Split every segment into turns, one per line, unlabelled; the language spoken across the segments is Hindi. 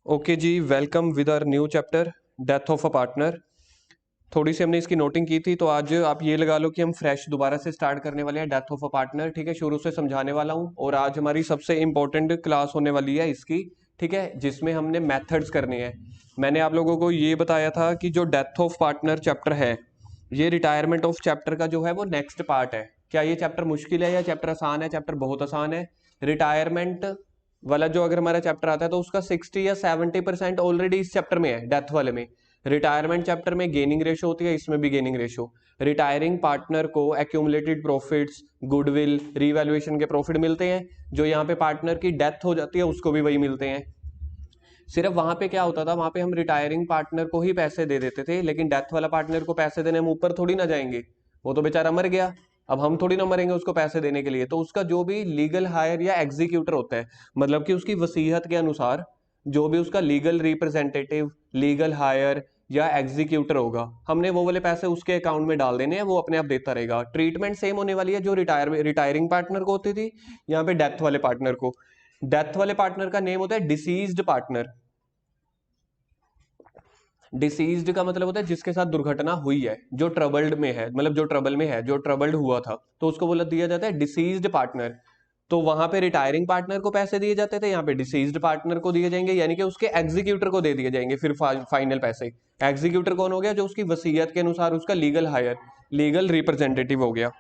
ओके जी, welcome with our new chapter death of a partner. थोड़ी सी हमने इसकी नोटिंग की थी, तो आज आप ये लगा लो कि हम फ्रेश दोबारा से स्टार्ट करने वाले हैं डेथ ऑफ अ पार्टनर। ठीक है, शुरू से समझाने वाला हूँ और आज हमारी सबसे इंपॉर्टेंट क्लास होने वाली है इसकी। ठीक है, जिसमें हमने मेथड्स करने हैं। मैंने आप लोगों को ये बताया था कि जो डेथ ऑफ पार्टनर चैप्टर है, ये रिटायरमेंट ऑफ चैप्टर का जो है वो नेक्स्ट पार्ट है। क्या ये चैप्टर मुश्किल है या चैप्टर आसान है? चैप्टर बहुत आसान है। रिटायरमेंट वाला जो अगर हमारा चैप्टर आता है तो उसका 60 या 70% ऑलरेडी इस चैप्टर में है, डेथ वाले में। रिटायरमेंट चैप्टर में गेनिंग रेशो होती है, इसमें भी गेनिंग रेशो। रिटायरिंग पार्टनर को एक्यूमुलेटेड प्रॉफिट्स, गुडविल, रीवैल्यूएशन के प्रॉफिट मिलते हैं। जो यहाँ पे पार्टनर की डेथ हो जाती है उसको भी वही मिलते हैं। सिर्फ वहां पे क्या होता था, वहां पे हम रिटायरिंग पार्टनर को ही पैसे दे देते थे, लेकिन डेथ वाला पार्टनर को पैसे देने हम ऊपर थोड़ी ना जाएंगे। वो तो बेचारा मर गया, अब हम थोड़ी ना मरेंगे उसको पैसे देने के लिए। तो उसका जो भी लीगल हायर या एग्जीक्यूटर होता है, मतलब कि उसकी वसीयत के अनुसार जो भी उसका लीगल रिप्रेजेंटेटिव, लीगल हायर या एग्जीक्यूटर होगा, हमने वो वाले पैसे उसके अकाउंट में डाल देने हैं, वो अपने आप देता रहेगा। ट्रीटमेंट सेम होने वाली है जो रिटायरिंग पार्टनर को होती थी, यहाँ पे डेथ वाले पार्टनर को। डेथ वाले पार्टनर का नेम होता है डिसीज्ड पार्टनर। डिसीज्ड का मतलब होता है जिसके साथ दुर्घटना हुई है, जो ट्रबल्ड में है, मतलब जो ट्रबल में है, जो ट्रबल्ड हुआ था, तो उसको बोला दिया जाता है डिसीज्ड पार्टनर। तो वहां पे रिटायरिंग पार्टनर को पैसे दिए जाते थे, यहाँ पे डिसीज्ड पार्टनर को दिए जाएंगे, यानी कि उसके एग्जीक्यूटर को दे दिए जाएंगे फिर फाइनल पैसे। एग्जीक्यूटर कौन हो गया? जो उसकी वसीयत के अनुसार उसका लीगल हायर, लीगल रिप्रेजेंटेटिव हो गया।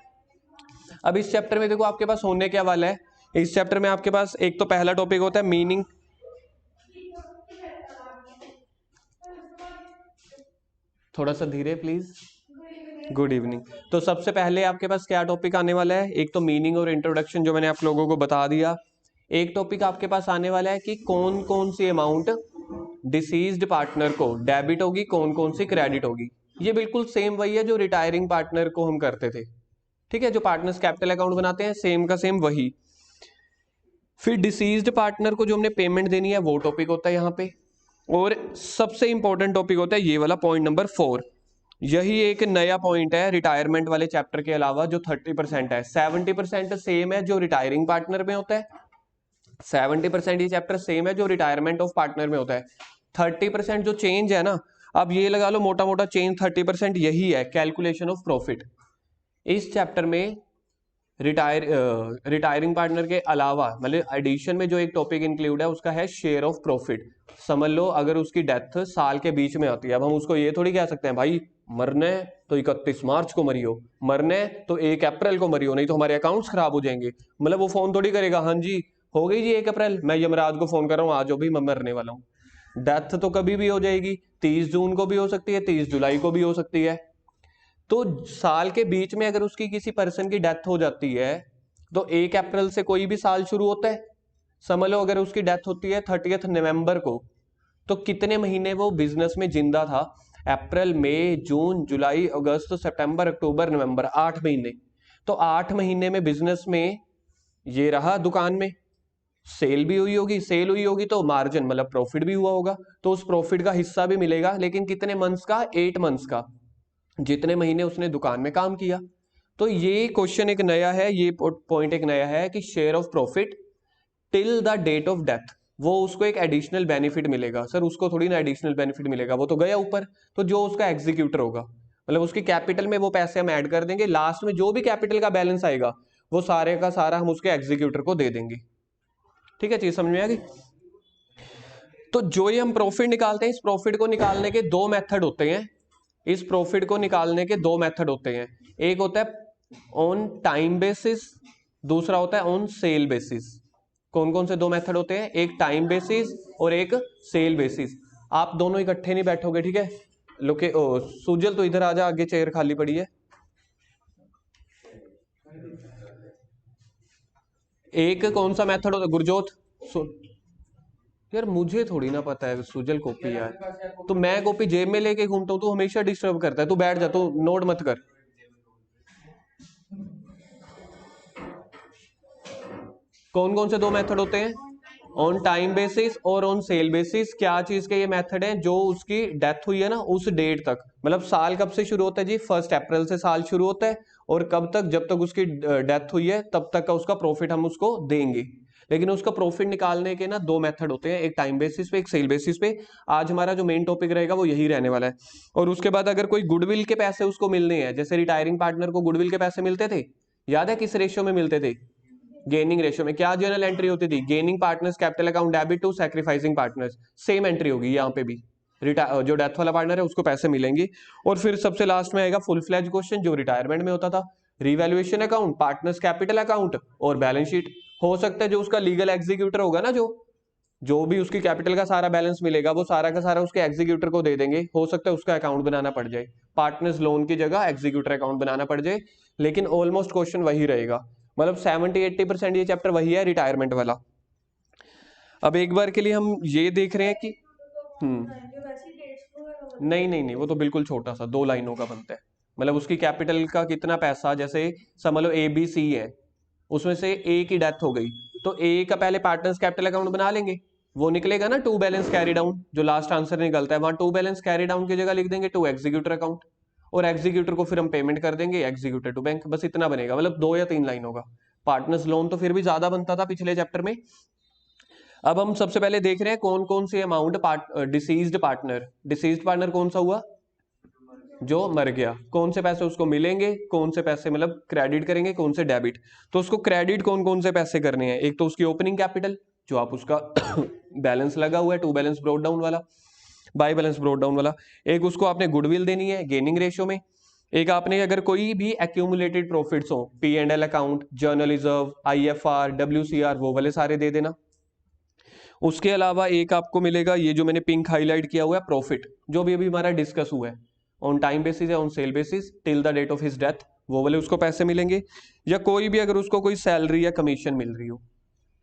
अब इस चैप्टर में देखो आपके पास होने क्या वाला है। इस चैप्टर में आपके पास एक तो पहला टॉपिक होता है मीनिंग। थोड़ा सा धीरे प्लीज। Good evening. तो सबसे पहले आपके पास क्या टॉपिक आने वाला है? एक तो मीनिंग और इंट्रोडक्शन, जो मैंने आप लोगों को बता दिया। एक टॉपिक आपके पास आने वाला है कि कौन कौन सी अमाउंट डिसीज्ड पार्टनर को डेबिट होगी, कौन कौन सी क्रेडिट होगी। ये बिल्कुल सेम वही है जो रिटायरिंग पार्टनर को हम करते थे। ठीक है, जो पार्टनर्स कैपिटल अकाउंट बनाते हैं, सेम का सेम वही। फिर डिसीज्ड पार्टनर को जो हमने पेमेंट देनी है वो टॉपिक होता है यहाँ पे। और सबसे इंपॉर्टेंट टॉपिक होता है ये वाला पॉइंट नंबर 4। यही एक नया पॉइंट है रिटायरमेंट वाले चैप्टर के अलावा, जो 30% है। 70% सेम है जो रिटायरिंग पार्टनर में होता है, 70% ये चैप्टर सेम है जो रिटायरमेंट ऑफ पार्टनर में होता है। 30% जो चेंज है ना, अब ये लगा लो मोटा मोटा चेंज 30% यही है, कैलकुलेशन ऑफ प्रॉफिट। इस चैप्टर में रिटायरिंग पार्टनर के अलावा, मतलब एडिशन में जो एक टॉपिक इंक्लूड है उसका है शेयर ऑफ प्रॉफिट। समझ लो अगर उसकी डेथ साल के बीच में आती है, अब हम उसको ये थोड़ी कह सकते हैं भाई मरने तो 31 मार्च को मरियो, मरने तो 1 अप्रैल को मरियो, नहीं तो हमारे अकाउंट्स खराब हो जाएंगे। मतलब वो फोन थोड़ी करेगा, हाँ जी हो गई जी 1 अप्रैल, मैं यमराज को फोन कर रहा हूँ आज भी मैं मरने वाला हूँ। डेथ तो कभी भी हो जाएगी, 30 जून को भी हो सकती है, 30 जुलाई को भी हो सकती है। तो साल के बीच में अगर उसकी किसी पर्सन की डेथ हो जाती है तो 1 अप्रैल से कोई भी साल शुरू होता है। समझ लो अगर उसकी डेथ होती है 30 नवंबर को, तो कितने महीने वो बिजनेस में जिंदा था? अप्रैल, मई, जून, जुलाई, अगस्त, सितंबर, अक्टूबर, नवंबर, 8 महीने। तो 8 महीने में बिजनेस में ये रहा दुकान में, सेल भी हुई होगी, सेल हुई होगी तो मार्जिन मतलब प्रॉफिट भी हुआ होगा, तो उस प्रॉफिट का हिस्सा भी मिलेगा, लेकिन कितने मंथ्स का? 8 मंथ्स का, जितने महीने उसने दुकान में काम किया। तो ये क्वेश्चन एक नया है, ये पॉइंट एक नया है कि share of profit till the date of death, वो उसको एक एडिशनल बेनिफिट मिलेगा। सर उसको थोड़ी ना एडिशनल बेनिफिट मिलेगा, वो तो गया ऊपर। तो जो उसका एग्जीक्यूटर होगा, मतलब उसकी कैपिटल में वो पैसे हम ऐड कर देंगे, लास्ट में जो भी कैपिटल का बैलेंस आएगा वो सारे का सारा हम उसके एग्जीक्यूटर को दे देंगे। ठीक है, चीज समझ में आ गई? तो जो ये हम प्रॉफिट निकालते हैं, इस प्रॉफिट को निकालने के दो मेथड होते हैं। इस प्रॉफिट को निकालने के दो मेथड होते हैं। एक होता है ऑन टाइम बेसिस, दूसरा होता है ऑन सेल बेसिस। कौन कौन से दो मेथड होते हैं? एक टाइम बेसिस और एक सेल बेसिस। आप दोनों इकट्ठे नहीं बैठोगे, ठीक है? लोके सुजल तो इधर आजा, आगे चेयर खाली पड़ी है। एक कौन सा मेथड होता है गुरजोत? यार मुझे थोड़ी ना पता है सुजल कॉपी यार, तो मैं कॉपी जेब में लेके घूमता हूँ, तू हमेशा डिस्टर्ब करता है। तू बैठ जा, तू नोट मत कर। कौन कौन से दो मेथड होते हैं? ऑन टाइम बेसिस और ऑन सेल बेसिस। क्या चीज के ये मेथड है? जो उसकी डेथ हुई है ना उस डेट तक, मतलब साल कब से शुरू होता है जी? 1 अप्रैल से साल शुरू होता है, और कब तक? जब तक उसकी डेथ हुई है तब तक का उसका प्रॉफिट हम उसको देंगे। लेकिन उसका प्रॉफिट निकालने के ना दो मेथड होते हैं, एक टाइम बेसिस पे, एक सेल बेसिस पे। आज हमारा जो मेन टॉपिक रहेगा वो यही रहने वाला है। और उसके बाद अगर कोई गुडविल के पैसे उसको मिलने हैं, जैसे रिटायरिंग पार्टनर को गुडविल के पैसे मिलते थे, याद है किस रेशियो में मिलते थे? गेनिंग रेशियो में। क्या जर्नल एंट्री होती थी? Gaining partners capital account debit to sacrificing partners. Same entry होगी यहाँ पे भी, जो डेथ वाला पार्टनर है उसको पैसे मिलेंगे। और फिर सबसे लास्ट में आएगा फुल फ्लैज क्वेश्चन जो रिटायरमेंट में होता था, revaluation account, partners capital account और बैलेंस शीट। हो सकता है जो उसका लीगल एग्जीक्यूटर होगा ना, जो भी उसकी कैपिटल का सारा बैलेंस मिलेगा वो सारा का सारा उसके एग्जीक्यूटर को दे देंगे। हो सकता है उसका अकाउंट बनाना पड़ जाए, पार्टनर्स लोन की जगह एग्जीक्यूटर अकाउंट बनाना पड़ जाए, लेकिन ऑलमोस्ट क्वेश्चन वही रहेगा। मतलब 70-80% ये चैप्टर वही है रिटायरमेंट वाला। अब एक बार के लिए हम ये देख रहे हैं कि नहीं नहीं नहीं, वो तो बिल्कुल छोटा सा 2 लाइनों का बनता है। मतलब उसकी कैपिटल का कितना पैसा, जैसे समझ लो ABC है, उसमें से A की डेथ हो गई तो A का पहले पार्टनर्स कैपिटल अकाउंट बना लेंगे, वो निकलेगा ना टू बैलेंस कैरी डाउन, जो लास्ट आंसर निकलता है वहां टू बैलेंस कैरी डाउन की जगह लिख देंगे टू एग्जीक्यूटर अकाउंट, और एग्जीक्यूटर को फिर हम पेमेंट कर देंगे एग्जीक्यूटर टू बैंक। बस इतना बनेगा, मतलब 2 या 3 लाइन होगा। पार्टनर्स लोन तो फिर भी ज्यादा बनता था पिछले चैप्टर में। अब हम सबसे पहले देख रहे हैं कौन कौन सी अमाउंट डिसीज्ड पार्टनर कौन सा हुआ? जो मर गया। कौन से पैसे उसको मिलेंगे, कौन से पैसे मतलब क्रेडिट करेंगे, कौन से डेबिट। तो उसको क्रेडिट कौन कौन से पैसे करने हैं? एक तो उसकी ओपनिंग कैपिटल जो आप उसका बैलेंस लगा हुआ है टू बैलेंस ब्रॉट डाउन वाला, बाय बैलेंस ब्रॉट डाउन वाला। एक उसको आपने गुडविल देनी है गेनिंग रेशियो में। एक आपने अगर कोई भी एक्यूमुलेटेड प्रॉफिट्स हो, P&L account, journal reserve, IFR, WCR, वो वाले सारे दे देना। उसके अलावा एक आपको मिलेगा ये जो मैंने पिंक हाईलाइट किया हुआ है, प्रॉफिट, जो भी अभी हमारा डिस्कस हुआ है, ऑन टाइम बेसिस या on sale basis till the date of his death, वो वाले उसको पैसे मिलेंगे। या कोई भी अगर उसको कोई सैलरी या कमीशन मिल रही हो,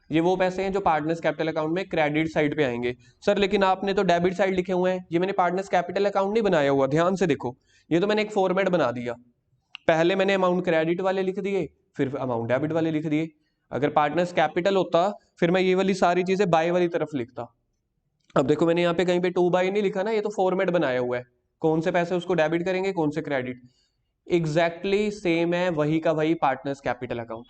ये वो पैसे हैं जो पार्टनर्स कैपिटल अकाउंट में क्रेडिट साइड पे आएंगे। सर लेकिन आपने तो डेबिट साइड लिखे हुए हैं, ये मैंने पार्टनर्स कैपिटल अकाउंट नहीं बनाया हुआ, ध्यान से देखो, ये तो मैंने एक फॉर्मेट बना दिया। पहले मैंने अमाउंट क्रेडिट वाले लिख दिए, फिर अमाउंट डेबिट वाले लिख दिए। अगर पार्टनर्स कैपिटल होता फिर मैं ये वाली सारी चीजें बाय वाली तरफ लिखता। अब देखो मैंने यहाँ पे कहीं पे टू बाय नहीं लिखा ना, ये तो फॉर्मेट बनाया हुआ है, कौन से पैसे उसको डेबिट करेंगे कौन से क्रेडिट। एग्जैक्टली सेम है वही का वही पार्टनर्स कैपिटल अकाउंट।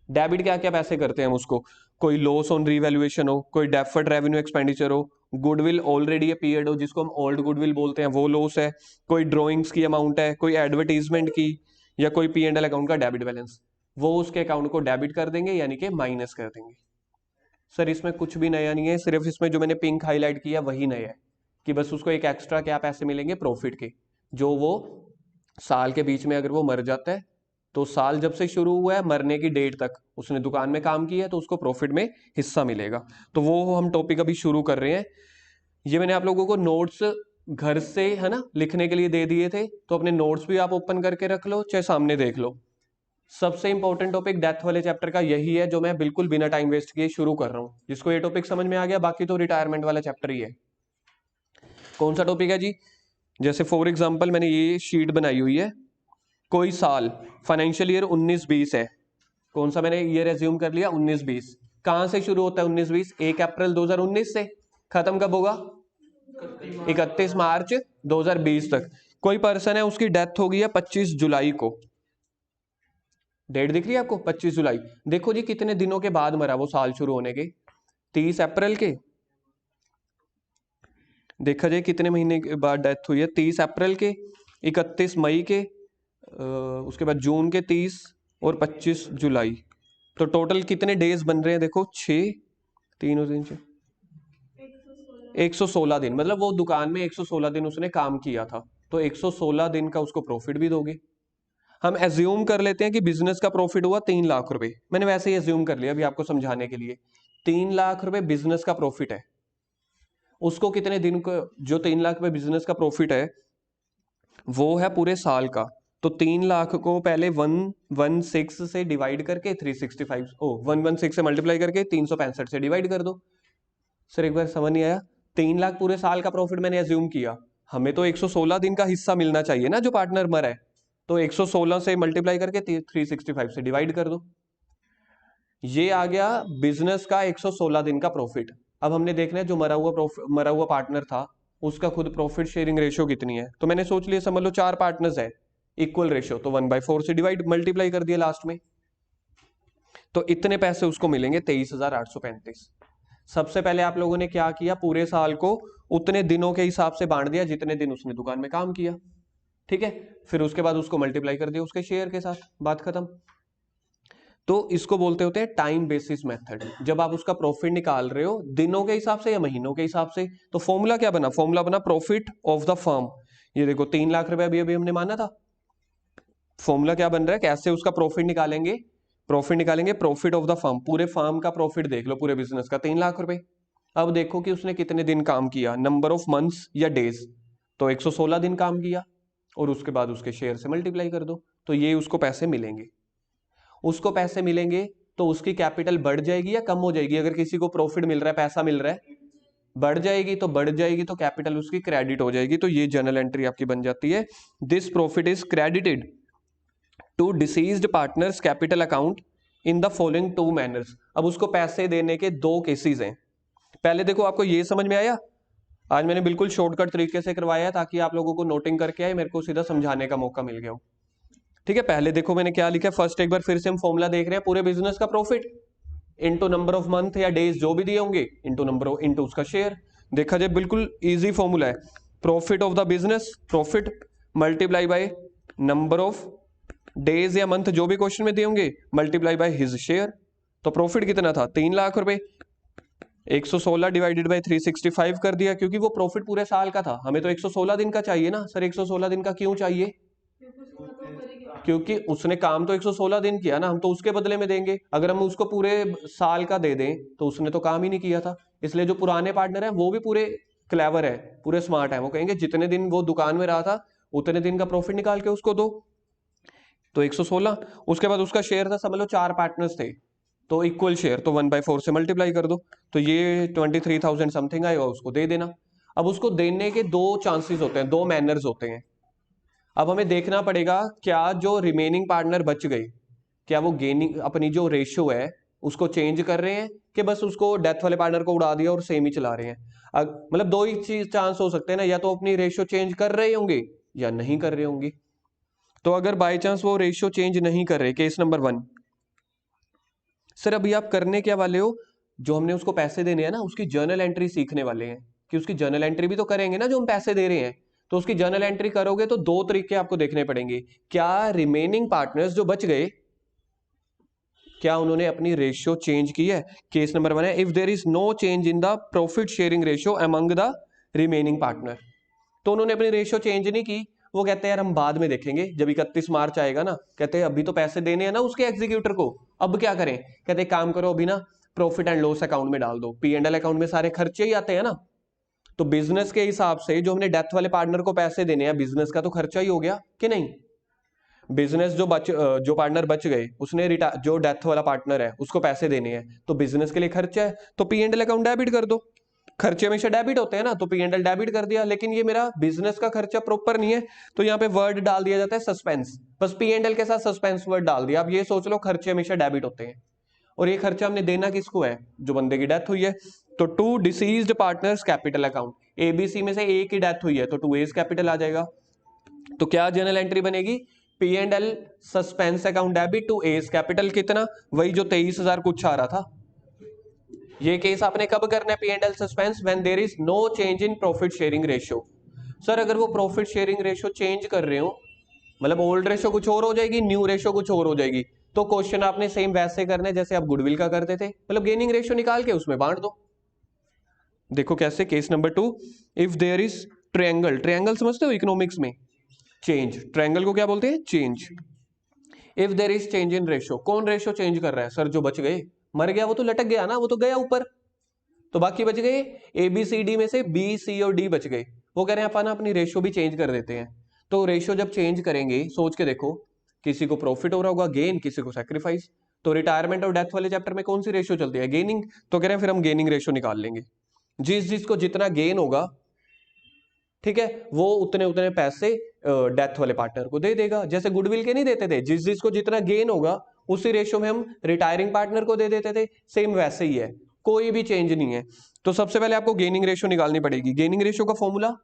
डेबिट क्या क्या पैसे करते हैं हम उसको, कोई लॉस ऑन रिवैल्यूएशन हो, कोई डेफर्ड रेवेन्यू एक्सपेंडिचर हो, गुडविल ऑलरेडी अपीयर्ड हो जिसको हम ओल्ड गुडविल बोलते हैं वो लॉस है, कोई ड्रॉइंग्स की अमाउंट है, कोई एडवर्टीजमेंट की, या कोई P&L अकाउंट का डेबिट बैलेंस, वो उसके अकाउंट को डेबिट कर देंगे यानी कि माइनस कर देंगे। सर इसमें कुछ भी नया नहीं है, सिर्फ इसमें जो मैंने पिंक हाईलाइट किया वही नया है कि बस उसको एक एक्स्ट्रा क्या पैसे मिलेंगे प्रॉफिट के, जो वो साल के बीच में अगर वो मर जाता है तो साल जब से शुरू हुआ है मरने की डेट तक उसने दुकान में काम किया है तो उसको प्रॉफिट में हिस्सा मिलेगा। तो वो हम टॉपिक अभी शुरू कर रहे हैं। ये मैंने आप लोगों को नोट्स घर से है ना लिखने के लिए दे दिए थे, तो अपने नोट्स भी आप ओपन करके रख लो चाहे सामने देख लो। सबसे इंपॉर्टेंट टॉपिक डेथ वाले चैप्टर का यही है जो मैं बिल्कुल बिना टाइम वेस्ट किए शुरू कर रहा हूं। जिसको ये टॉपिक समझ में आ गया बाकी तो रिटायरमेंट वाला चैप्टर ही है। कौन सा टॉपिक है जी? जैसे फॉर एग्जांपल मैंने ये शीट बनाई हुई है, कोई साल फाइनेंशियल ईयर 19-20 है, कौन सा मैंने ईयर एज्यूम कर लिया 19-20। कहां से शुरू होता है 19-20? 1 अप्रैल 2019 से। खत्म कब होगा? 31 मार्च 2020 तक। कोई पर्सन है उसकी डेथ हो गई है 25 जुलाई को, डेट दिख रही है आपको 25 जुलाई। देखो जी कितने दिनों के बाद मरा वो साल शुरू होने के, 30 अप्रैल के। देखा जाए कितने महीने के बाद डेथ हुई है, 30 अप्रैल के, 31 मई के, उसके बाद जून के 30 और 25 जुलाई। तो टोटल कितने डेज बन रहे हैं देखो, 6 3 और 3 6 116 दिन। मतलब वो दुकान में 116 दिन उसने काम किया था, तो 116 दिन का उसको प्रॉफिट भी दोगे। हम एज्यूम कर लेते हैं कि बिजनेस का प्रॉफिट हुआ 3 लाख रुपए, मैंने वैसे ही एज्यूम कर लिया अभी आपको समझाने के लिए। 3 लाख रुपए बिजनेस का प्रॉफिट है, उसको कितने दिन को, जो 3 लाख रुपए बिजनेस का प्रॉफिट है वो है पूरे साल का। तो 3 लाख को पहले 116 से डिवाइड करके 116 से मल्टीप्लाई करके 365 से डिवाइड कर दो। सर एक बार समझ नहीं आया, 3 लाख पूरे साल का प्रॉफिट मैंने एज्यूम किया, हमें तो 116 दिन का हिस्सा मिलना चाहिए ना जो पार्टनर मरा है, तो 116 से मल्टीप्लाई करके 365 से डिवाइड कर दो। ये आ गया बिजनेस का 116 दिन का प्रॉफिट। अब हमने देखना है जो मरा हुआ पार्टनर था उसका खुद प्रॉफिट शेयरिंग रेशियो कितनी है। तो मैंने सोच लिया समझ लो 4 पार्टनर्स है, इक्वल रेशियो, तो 1/4 से डिवाइड मल्टीप्लाई कर दिया लास्ट में। तो इतने पैसे उसको मिलेंगे 23,835। सबसे पहले आप लोगों ने क्या किया, पूरे साल को उतने दिनों के हिसाब से बांट दिया जितने दिन उसने दुकान में काम किया, ठीक है। फिर उसके बाद उसको मल्टीप्लाई कर दिया उसके शेयर के साथ, बात खत्म। तो इसको बोलते होते हैं टाइम बेसिस मेथड। जब आप उसका प्रॉफिट निकाल रहे हो दिनों के हिसाब से या महीनों के हिसाब से, तो फॉर्मूला क्या बना, फॉर्मूला बना प्रॉफिट ऑफ द फर्म। ये देखो 3 लाख रुपए अभी अभी हमने माना था। फॉर्मूला क्या बन रहा है, कैसे उसका प्रॉफिट निकालेंगे, प्रॉफिट ऑफ द फर्म, पूरे फर्म का प्रॉफिट देख लो पूरे बिजनेस का 3 लाख रुपए। अब देखो कि उसने कितने दिन काम किया, नंबर ऑफ मंथ्स या डेज, तो 116 दिन काम किया और उसके बाद उसके शेयर से मल्टीप्लाई कर दो, तो ये उसको पैसे मिलेंगे। उसको पैसे मिलेंगे तो उसकी कैपिटल बढ़ जाएगी या कम हो जाएगी। अगर किसी को प्रॉफिट मिल रहा है, पैसा मिल रहा है, बढ़ जाएगी, तो बढ़ जाएगी तो कैपिटल उसकी क्रेडिट हो जाएगी। तो ये जर्नल एंट्री आपकी बन जाती है, this profit is credited to deceased partners capital account in the following 2 manners. अब उसको पैसे देने के 2 केसेस हैं। पहले देखो आपको ये समझ में आया, आज मैंने बिल्कुल शॉर्टकट तरीके से करवाया ताकि आप लोगों को नोटिंग करके आए, मेरे को सीधा समझाने का मौका मिल गया हो, ठीक है। पहले देखो मैंने क्या लिखा है, फर्स्ट एक बार फिर से हम फॉर्मूला देख रहे हैं, पूरे बिजनेस का profit into number of month या डेज जो भी दिए होंगे इनटू नंबर ऑफ इनटू उसका शेयर। देखा जाए बिल्कुल इजी फॉर्मूला है, profit of the business, profit multiply by number of days या मंथ जो भी क्वेश्चन में दिए होंगे मल्टीप्लाई बाय हिज शेयर। तो प्रॉफिट कितना था, 3 लाख रुपए, 116 डिवाइडेड बाय 365 कर दिया, क्योंकि वो प्रॉफिट पूरे साल का था। हमें तो 116 दिन का चाहिए ना सर, 116 दिन का क्यों चाहिए, क्योंकि उसने काम तो 116 दिन किया ना, हम तो उसके बदले में देंगे। अगर हम उसको पूरे साल का दे दें तो उसने तो काम ही नहीं किया था। इसलिए जो पुराने पार्टनर हैं वो भी पूरे क्लेवर है, पूरे स्मार्ट है, वो कहेंगे जितने दिन वो दुकान में रहा था उतने दिन का प्रॉफिट निकाल के उसको दो। तो 116, उसके बाद उसका शेयर था, समझ लो 4 पार्टनर्स थे तो इक्वल शेयर, तो 1/4 से मल्टीप्लाई कर दो, तो ये 23,000 समथिंग आएगा, उसको दे देना। अब उसको देने के 2 चांसेस होते हैं, 2 मैनर्स होते हैं। अब हमें देखना पड़ेगा क्या जो रिमेनिंग पार्टनर बच गए, क्या वो गेनिंग अपनी जो रेशियो है उसको चेंज कर रहे हैं कि बस उसको डेथ वाले पार्टनर को उड़ा दिया और सेम ही चला रहे हैं। मतलब 2 ही चीज चांस हो सकते हैं ना, या तो अपनी रेशियो चेंज कर रहे होंगे या नहीं कर रहे होंगे। तो अगर बाय चांस वो रेशियो चेंज नहीं कर रहे, केस नंबर 1, सर अभी आप करने क्या वाले हो, जो हमने उसको पैसे देने हैं ना उसकी जर्नल एंट्री सीखने वाले हैं, कि उसकी जर्नल एंट्री भी तो करेंगे ना जो हम पैसे दे रहे हैं। तो उसकी जर्नल एंट्री करोगे तो 2 तरीके आपको देखने पड़ेंगे, क्या रिमेनिंग पार्टनर्स जो बच गए क्या उन्होंने अपनी रेशियो चेंज की है। केस नंबर 1 है, if there is no change in the profit sharing ratio among the remaining partner. तो उन्होंने अपनी रेशियो चेंज नहीं की, वो कहते हैं यार हम बाद में देखेंगे जब 31 मार्च आएगा ना, कहते हैं अभी तो पैसे देने हैं ना उसके एग्जीक्यूटर को, अब क्या करें, कहते हैं काम करो अभी ना प्रॉफिट एंड लॉस अकाउंट में डाल दो, P&L अकाउंट में सारे खर्चे ही आते हैं ना। तो बिजनेस के हिसाब से जो हमने डेथ वाले पार्टनर को पैसे देने हैं, बिजनेस का तो खर्चा ही हो गया कि नहीं। बिजनेस जो पार्टनर बच गए उसने जो डेथ वाला पार्टनर है उसको पैसे देने हैं, तो बिजनेस के लिए खर्चा है, तो P&L अकाउंट डेबिट कर दो। खर्चे हमेशा डेबिट होते हैं ना, तो P&L डेबिट कर दिया, लेकिन ये मेरा बिजनेस का खर्चा प्रॉपर नहीं है, तो यहाँ पे वर्ड डाल दिया जाता है सस्पेंस, बस P&L के साथ सस्पेंस वर्ड डाल दिया। अब ये सोच लो खर्चे हमेशा डेबिट होते हैं, और ये खर्चा हमने देना किसको है, जो बंदे की डेथ हुई है। तो 2 deceased partners capital account, ABC में से एक की डेथ हुई है तो 2A's कैपिटल आ जाएगा। तो क्या जर्नल एंट्री बनेगी, P&L suspense account debit to A's capital, कितना, वही जो 23,000 कुछ आ रहा था। ये केस आपने कब करना है, P&L suspense, when there is no change in profit sharing ratio. Sir अगर वो प्रॉफिट शेयरिंग रेशियो चेंज कर रहे हो, मतलब ओल्ड रेशियो कुछ और हो जाएगी, न्यू रेशियो कुछ और हो जाएगी, तो क्वेश्चन आपने सेम वैसे करना है जैसे आप गुडविल का करते थे, मतलब गेनिंग रेशियो निकाल के उसमें बांट दो। देखो कैसे, case number 2, if there is triangle, triangle समझते हो इकोनॉमिक्स में, चेंज, ट्रायंगल को क्या बोलते हैं, change. If there is change in ratio, कौन रेशियो चेंज कर रहा है, सर जो बच गए, मर गया वो तो लटक गया ना, वो तो गया ऊपर, तो बाकी बच गए ABCD में से B C और D बच गए। वो कह रहे हैं अपन अपनी रेशियो भी चेंज कर देते हैं। तो रेशियो जब चेंज करेंगे, सोच के देखो, किसी को प्रॉफिट हो रहा होगा गेन, किसी को सैक्रिफाइस, तो रिटायरमेंट और डेथ वाले चैप्टर में कौन सी रेशियो चलती है, गेनिंग। तो कह रहे हैं फिर हम गेनिंग रेशियो निकाल लेंगे, जिसको जितना गेन होगा, ठीक है, वो उतने उतने पैसे डेथ वाले पार्टनर को दे देगा, जैसे गुडविल के नहीं देते थे, जिसको जितना गेन होगा उसी रेशियो में हम रिटायरिंग पार्टनर को दे देते थे, सेम वैसे ही है, कोई भी चेंज नहीं है। तो सबसे पहले आपको गेनिंग रेशियो निकालनी पड़ेगी। गेनिंग रेशियो का फॉर्मूला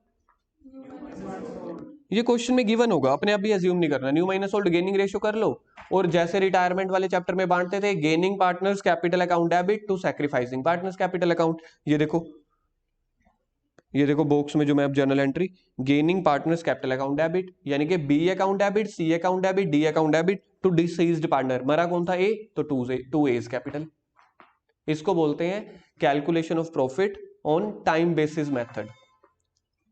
ये क्वेश्चन में गिवन होगा, अपने आप भी एज्यूम नहीं करना। New minus old gaining ratio कर लो, और जैसे रिटायरमेंट वाले चैप्टर में बांटते थे, gaining partners capital account debit to sacrificing partners capital account. ये देखो, ये देखो बॉक्स में जो मैं अब journal entry, gaining partners capital account debit, यानी कि B account debit, C account debit, D account debit to deceased partner. मरा कौन था? ए, तो टू एज कैपिटल। इसको बोलते हैं calculation of profit on time basis method.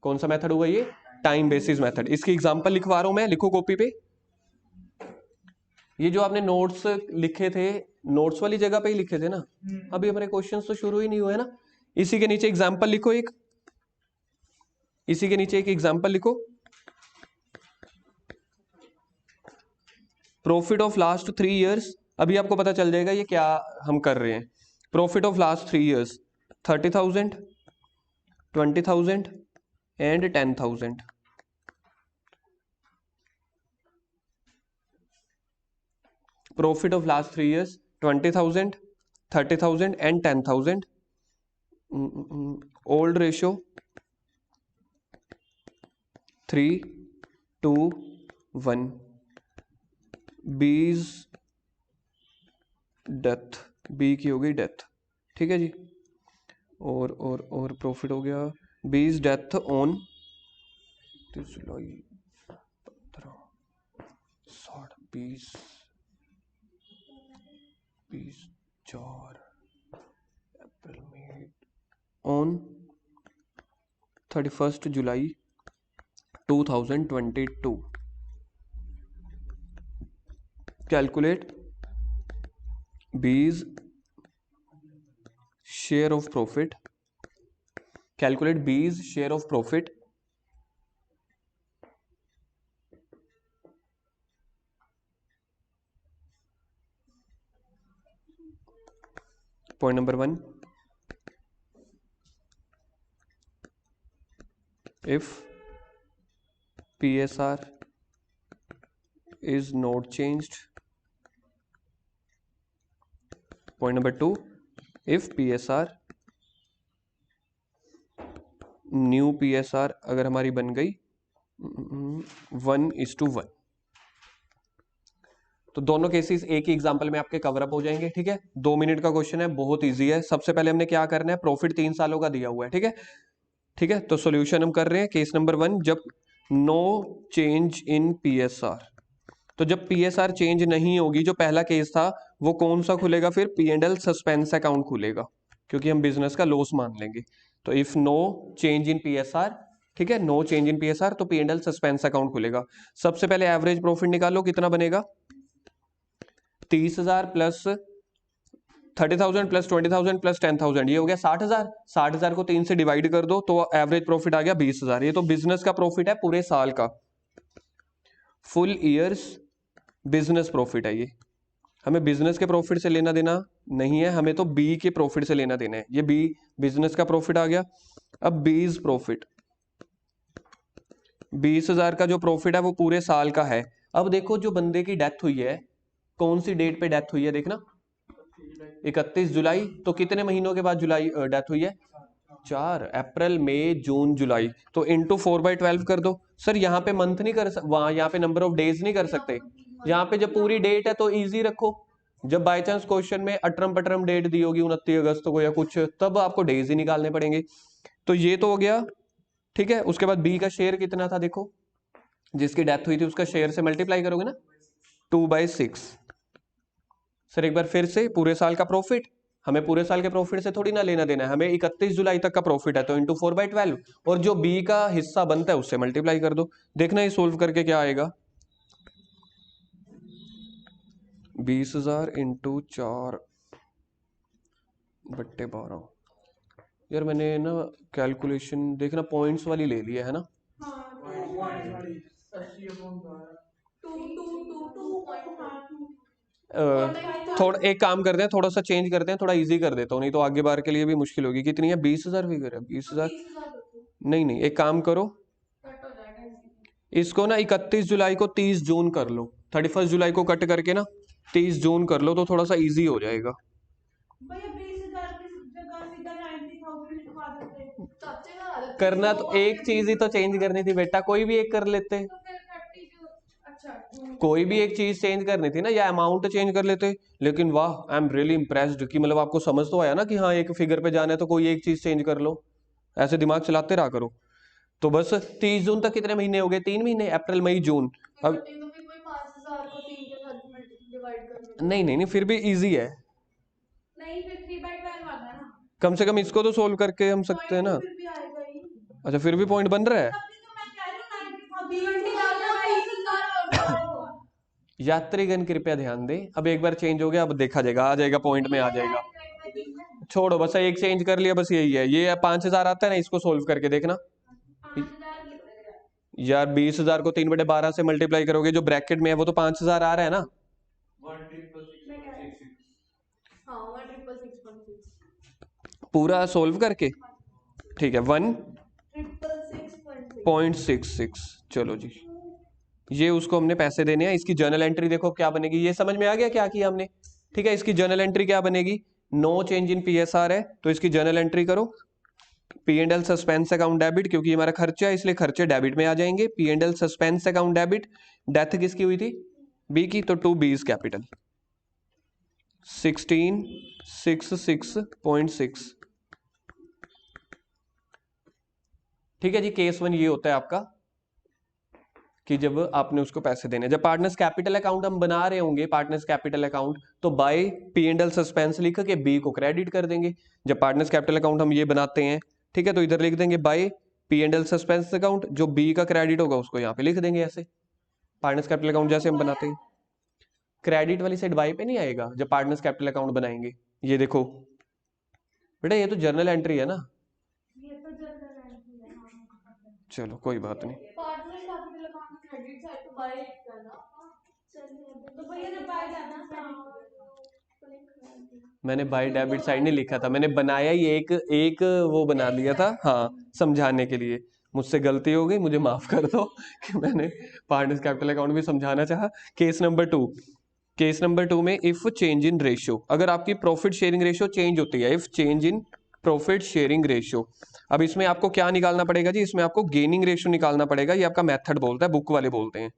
कौन सा मेथड हुआ ये? Time basis method. इसकी एग्जांपल लिखवा रहा हूं मैं, लिखो कॉपी पे। ये जो आपने नोट्स लिखे थे, नोट्स वाली जगह पे ही लिखे थे ना, अभी हमारे क्वेश्चंस तो शुरू ही नहीं हुए ना। इसी के नीचे एग्जांपल लिखो एक, इसी के नीचे एक एग्जांपल लिखो, प्रॉफिट ऑफ लास्ट 3 इयर्स। अभी आपको पता चल जाएगा ये क्या हम कर रहे हैं। Profit of last 3 years 30,000, 20,000 and 10,000। Profit of last 3 years 20,000, 30,000 and 10,000। Old ratio 3:1। बीज डेथ, बी की हो गई डेथ, ठीक है जी। और प्रॉफिट हो गया B's death on 30 July 15 60 20 4 April May on 31 July 2022। Calculate B's share of profit, calculate B's share of profit point number 1, if PSR is not changed. Point number 2, if PSR, new PSR अगर हमारी बन गई 1:1, तो दोनों केसेस एक ही एग्जांपल में आपके कवर अप हो जाएंगे, ठीक है। 2 मिनट का क्वेश्चन है, बहुत इजी है। सबसे पहले हमने क्या करना है, प्रॉफिट 3 सालों का दिया हुआ है, ठीक है, ठीक है। तो सॉल्यूशन हम कर रहे हैं। केस नंबर 1, जब नो चेंज इन PSR, तो जब PSR चेंज नहीं होगी, जो पहला केस था वो कौन सा खुलेगा फिर? P&L सस्पेंस अकाउंट खुलेगा, क्योंकि हम बिजनेस का लॉस मान लेंगे। तो if no change in PSR, ठीक है, नो चेंज इन PSR, तो P&L सस्पेंस अकाउंट खुलेगा। सबसे पहले एवरेज प्रॉफिट निकालो, कितना बनेगा? 30,000 प्लस 30,000 प्लस 20,000 प्लस 10,000, ये हो गया 60,000। 60,000 को 3 से डिवाइड कर दो तो एवरेज प्रॉफिट आ गया 20,000। ये तो बिजनेस का प्रॉफिट है पूरे साल का, फुल ईयर्स बिजनेस प्रॉफिट है ये। हमें बिजनेस के प्रॉफिट से लेना देना नहीं है, हमें तो बी के प्रॉफिट से लेना देना है। ये बी बिजनेस का प्रॉफिट आ गया। अब बीज प्रॉफिट, 20,000 का जो प्रॉफिट है वो पूरे साल का है। अब देखो जो बंदे की डेथ हुई है, कौन सी डेट पे डेथ हुई है देखना, 31 जुलाई। तो कितने महीनों के बाद जुलाई डेथ हुई है? 4 अप्रैल मई जून जुलाई। तो इंटू 4/12 कर दो। सर यहाँ पे मंथ नहीं कर वहां यहाँ पे नंबर ऑफ डेज नहीं कर सकते। यहाँ पे जब पूरी डेट है तो इजी रखो। जब बाय चांस क्वेश्चन में अटरम पटरम डेट दी होगी 29 अगस्त को या कुछ, तब आपको डेज ही निकालने पड़ेंगे। तो ये तो हो गया, ठीक है। उसके बाद बी का शेयर कितना था देखो, जिसकी डेथ हुई थी उसका शेयर से मल्टीप्लाई करोगे ना, 2/6। सर एक बार फिर से, पूरे साल का प्रॉफिट, हमें पूरे साल के प्रॉफिट से थोड़ी ना लेना देना है, हमें 31 जुलाई तक का प्रॉफिट है, तो इंटू 4/12, और जो बी का हिस्सा बनता है उससे मल्टीप्लाई कर दो। देखना ये सोल्व करके क्या आएगा, 20,000 इंटू 4/12। यार मैंने ना कैलकुलेशन देखना पॉइंट्स वाली ले लिया है ना। थोड़ा एक काम करते हैं, थोड़ा सा चेंज करते हैं, थोड़ा इजी कर देता हूँ, नहीं तो आगे बार के लिए भी मुश्किल होगी। कितनी है? 20,000 फिगर है, 20,000। नहीं नहीं, एक काम करो, इसको ना 31 जुलाई को 30 जून कर लो, 31 जुलाई को कट करके ना 30 जून कर लो, तो थोड़ा सा इजी हो जाएगा। करना तो एक चीज ही तो चेंज करनी थी बेटा, कोई भी एक कर लेते, कोई भी एक चीज चेंज करनी थी ना, या अमाउंट चेंज कर लेते। लेकिन वाह, आई एम रियली इम्प्रेस्ड कि मतलब आपको समझ तो आया ना कि हाँ एक फिगर पे जाना है तो कोई एक चीज चेंज कर लो, ऐसे दिमाग चलाते रहा करो। तो बस 30 जून तक कितने महीने हो गए? 3 महीने, अप्रैल मई जून। अब नहीं नहीं नहीं, फिर भी इजी है, कम से कम इसको तो सोल्व करके हम सकते हैं ना। अच्छा फिर भी पॉइंट बन रहा है। यात्रीगण कृपया ध्यान दें, अब एक बार चेंज हो गया, अब देखा जाएगा, आ जाएगा पॉइंट में आ जाएगा। छोड़ो बस, एक चेंज कर लिया, बस यही है। ये 5000 आता है ना, इसको सोल्व करके देखना यार। 20,000 को 3/12 से मल्टीप्लाई करोगे, जो ब्रैकेट में है वो तो 5000 आ रहा है ना। पूरा सोल्व करके, ठीक है, 1.66। चलो जी, ये उसको हमने पैसे देने हैं। इसकी जर्नल एंट्री देखो क्या बनेगी, ये समझ में आ गया क्या किया हमने? ठीक है, इसकी जर्नल एंट्री क्या बनेगी? नो चेंज इन पीएसआर है तो इसकी जर्नल एंट्री करो, P and L suspense account debit, क्योंकि हमारा खर्चा है इसलिए खर्चे डेबिट में आ जाएंगे। P and L suspense account debit, death किसकी हुई थी? बी की, तो टू बीज कैपिटल 1666.6। ठीक है जी, केस 1 ये होता है आपका कि जब आपने उसको पैसे देने, जब पार्टनर्स कैपिटल अकाउंट हम बना रहे होंगे, पार्टनर्स कैपिटल अकाउंट, तो by P and L suspense लिख के बी को क्रेडिट कर देंगे। जब पार्टनर्स कैपिटल अकाउंट हम ये बनाते हैं, ठीक है, तो इधर लिख देंगे by P and L suspense account, जो बी का क्रेडिट होगा उसको यहाँ पे लिख देंगे ऐसे। पार्टनर्स कैपिटल अकाउंट जैसे हम बनाते हैं, क्रेडिट वाली साइड बाय पे नहीं आएगा जब पार्टनर्स कैपिटल अकाउंट बनाएंगे। ये देखो बेटा, ये तो जर्नल एंट्री है ना। चलो कोई बात नहीं, मैंने बाय डेबिट साइड नहीं लिखा था, मैंने बनाया ही एक एक वो बना लिया था, हाँ समझाने के लिए। मुझसे गलती हो गई, मुझे माफ कर दो कि मैंने पार्टनर्स कैपिटल अकाउंट भी समझाना चाहा। केस नंबर 2, केस नंबर 2 में इफ चेंज इन रेशियो, अगर आपकी प्रॉफिट शेयरिंग रेशियो चेंज होती है, if change in profit sharing ratio. अब इसमें आपको क्या निकालना पड़ेगा जी? इसमें आपको गेनिंग रेशियो निकालना पड़ेगा। ये आपका मेथड बोलता है, बुक वाले बोलते हैं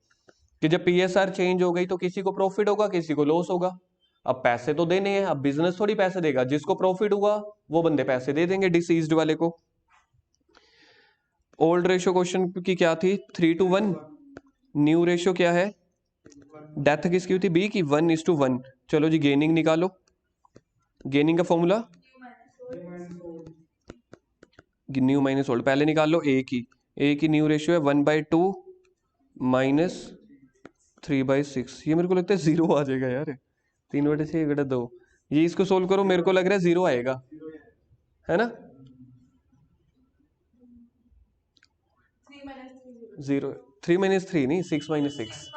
कि जब पीएसआर चेंज हो गई तो किसी को प्रॉफिट होगा, किसी को लॉस होगा। अब पैसे तो देने हैं, अब बिजनेस थोड़ी पैसे देगा, जिसको प्रॉफिट हुआ वो बंदे पैसे दे देंगे डिसीज्ड वाले को। ओल्ड रेशियो क्वेश्चन की क्या थी? 3:1। न्यू रेशियो क्या है? डेथ किसकी हुई थी? बी की, 1:1। चलो जी, गेनिंग निकालो। गेनिंग का फॉर्मूला न्यू माइनस ओल्ड, पहले निकाल लो ए की। ए की न्यू रेशियो है 1/2 माइनस 3/6। ये मेरे को लगता है 0 आ जाएगा यार, 3/6/2। ये इसको सोल्व करो, मेरे को लग रहा है 0 आएगा, है ना? 0, 3 - 3 नहीं, 6 - 6।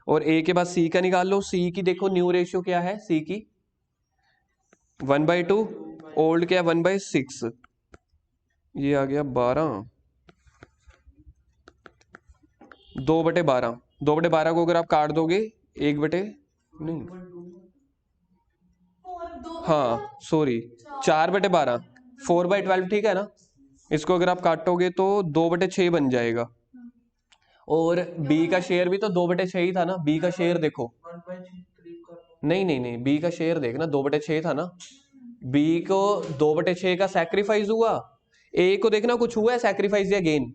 और ए के बाद सी का निकाल लो। सी की देखो न्यू रेशियो क्या है, सी की 1/2, ओल्ड क्या 1/6, ये आ गया 12। 2/12, 2/12 को अगर आप काट दोगे 1 नहीं, हाँ सॉरी, 4/12, 4/12, ठीक है ना? इसको अगर आप काटोगे तो 2/6 बन जाएगा। और बी का शेयर भी तो 2/6 ही था ना, बी का शेयर देखो, नहीं नहीं नहीं, बी का शेयर देखना 2/6 था ना। बी को 2/6 का सैक्रिफाइस हुआ, ए को देखना कुछ हुआ है सैक्रिफाइस या गेन?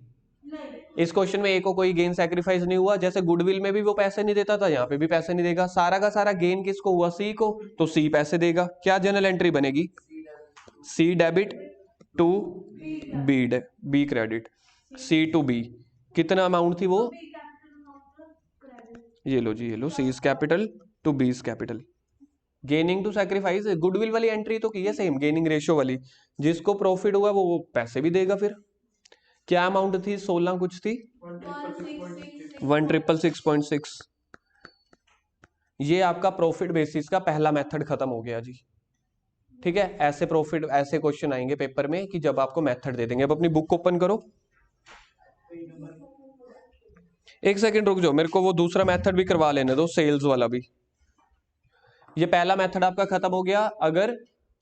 इस क्वेश्चन में ए को कोई गेन सैक्रिफाइस नहीं हुआ। जैसे गुडविल में भी वो पैसे नहीं देता था, यहाँ पे भी पैसे नहीं देगा। सारा का सारा गेन किसको हुआ? सी को, तो सी पैसे देगा। क्या जर्नल एंट्री बनेगी? C debit to B credit. C to B कितना अमाउंट थी वो? ये लो जी, ये लो, C is capital to B is capital. Gaining to sacrifice, goodwill वाली एंट्री तो की है सेम, गेनिंग रेशियो वाली। जिसको प्रॉफिट हुआ वो पैसे भी देगा। फिर क्या अमाउंट थी? 16 कुछ थी, 1,666.6। ये आपका प्रॉफिट बेसिस का पहला मेथड खत्म हो गया जी। ठीक है, ऐसे प्रॉफिट, ऐसे क्वेश्चन आएंगे पेपर में कि जब आपको मेथड दे देंगे। अब अपनी बुक ओपन करो, एक सेकंड रुक जाओ, मेरे को वो दूसरा मेथड भी करवा लेने दो, सेल्स वाला भी। ये पहला मेथड आपका खत्म हो गया। अगर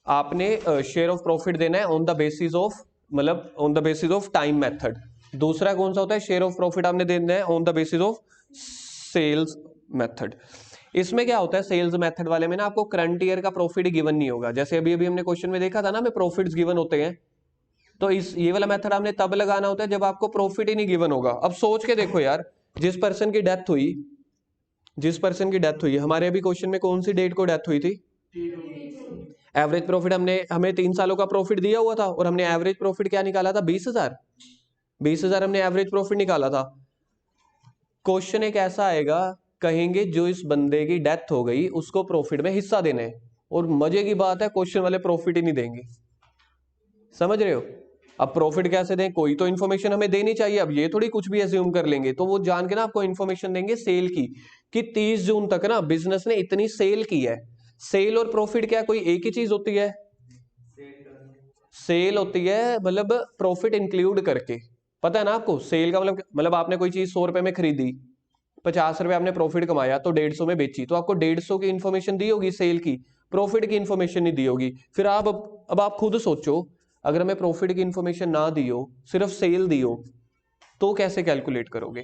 आपने शेयर ऑफ प्रॉफिट देना है ऑन द बेसिस ऑफ मतलब on the basis of time method. दूसरा कौन सा होता है, शेयर ऑफ प्रॉफिट आपने देना है on the basis of sales method. इसमें क्या होता है, सेल्स मेथड वाले में ना आपको करंट ईयर का प्रॉफिट गिवन नहीं होगा। जैसे अभी अभी हमने क्वेश्चन में देखा था ना, हमें प्रॉफिट्स गिवन होते हैं, तो इस ये वाला मेथड आपने तब लगाना होता है जब आपको प्रॉफिट ही नहीं गिवन होगा। अब सोच के देखो यार, जिस पर्सन की डेथ हुई, हमारे अभी क्वेश्चन में कौन सी डेट को डेथ हुई थी, एवरेज प्रॉफिट हमें 3 सालों का प्रॉफिट दिया हुआ था और हमने एवरेज प्रॉफिट क्या निकाला था, 20,000 हमने एवरेज प्रॉफिट निकाला था। क्वेश्चन एक ऐसा आएगा, कहेंगे जो इस बंदे की डेथ हो गई उसको प्रॉफिट में हिस्सा देना है, और मजे की बात है क्वेश्चन वाले प्रॉफिट ही नहीं देंगे। समझ रहे हो? अब प्रॉफिट कैसे दें, कोई तो इन्फॉर्मेशन हमें देनी चाहिए। अब ये थोड़ी कुछ भी एज्यूम कर लेंगे, तो वो जान के ना आपको इन्फॉर्मेशन देंगे सेल की, कि 30 जून तक ना बिजनेस ने इतनी सेल की है। सेल और प्रॉफिट क्या कोई एक ही चीज होती है? सेल होती है मतलब प्रॉफिट इंक्लूड करके। पता है ना आपको सेल का मतलब आपने कोई चीज 100 रुपए में खरीदी, 50 रुपए आपने प्रॉफिट कमाया तो 150 में बेची, तो आपको 150 की इन्फॉर्मेशन दी होगी सेल की, प्रॉफिट की इन्फॉर्मेशन नहीं दी होगी। फिर अब आप खुद सोचो, अगर हमें प्रॉफिट की इन्फॉर्मेशन ना दी हो, सिर्फ सेल दी हो, तो कैसे कैलकुलेट करोगे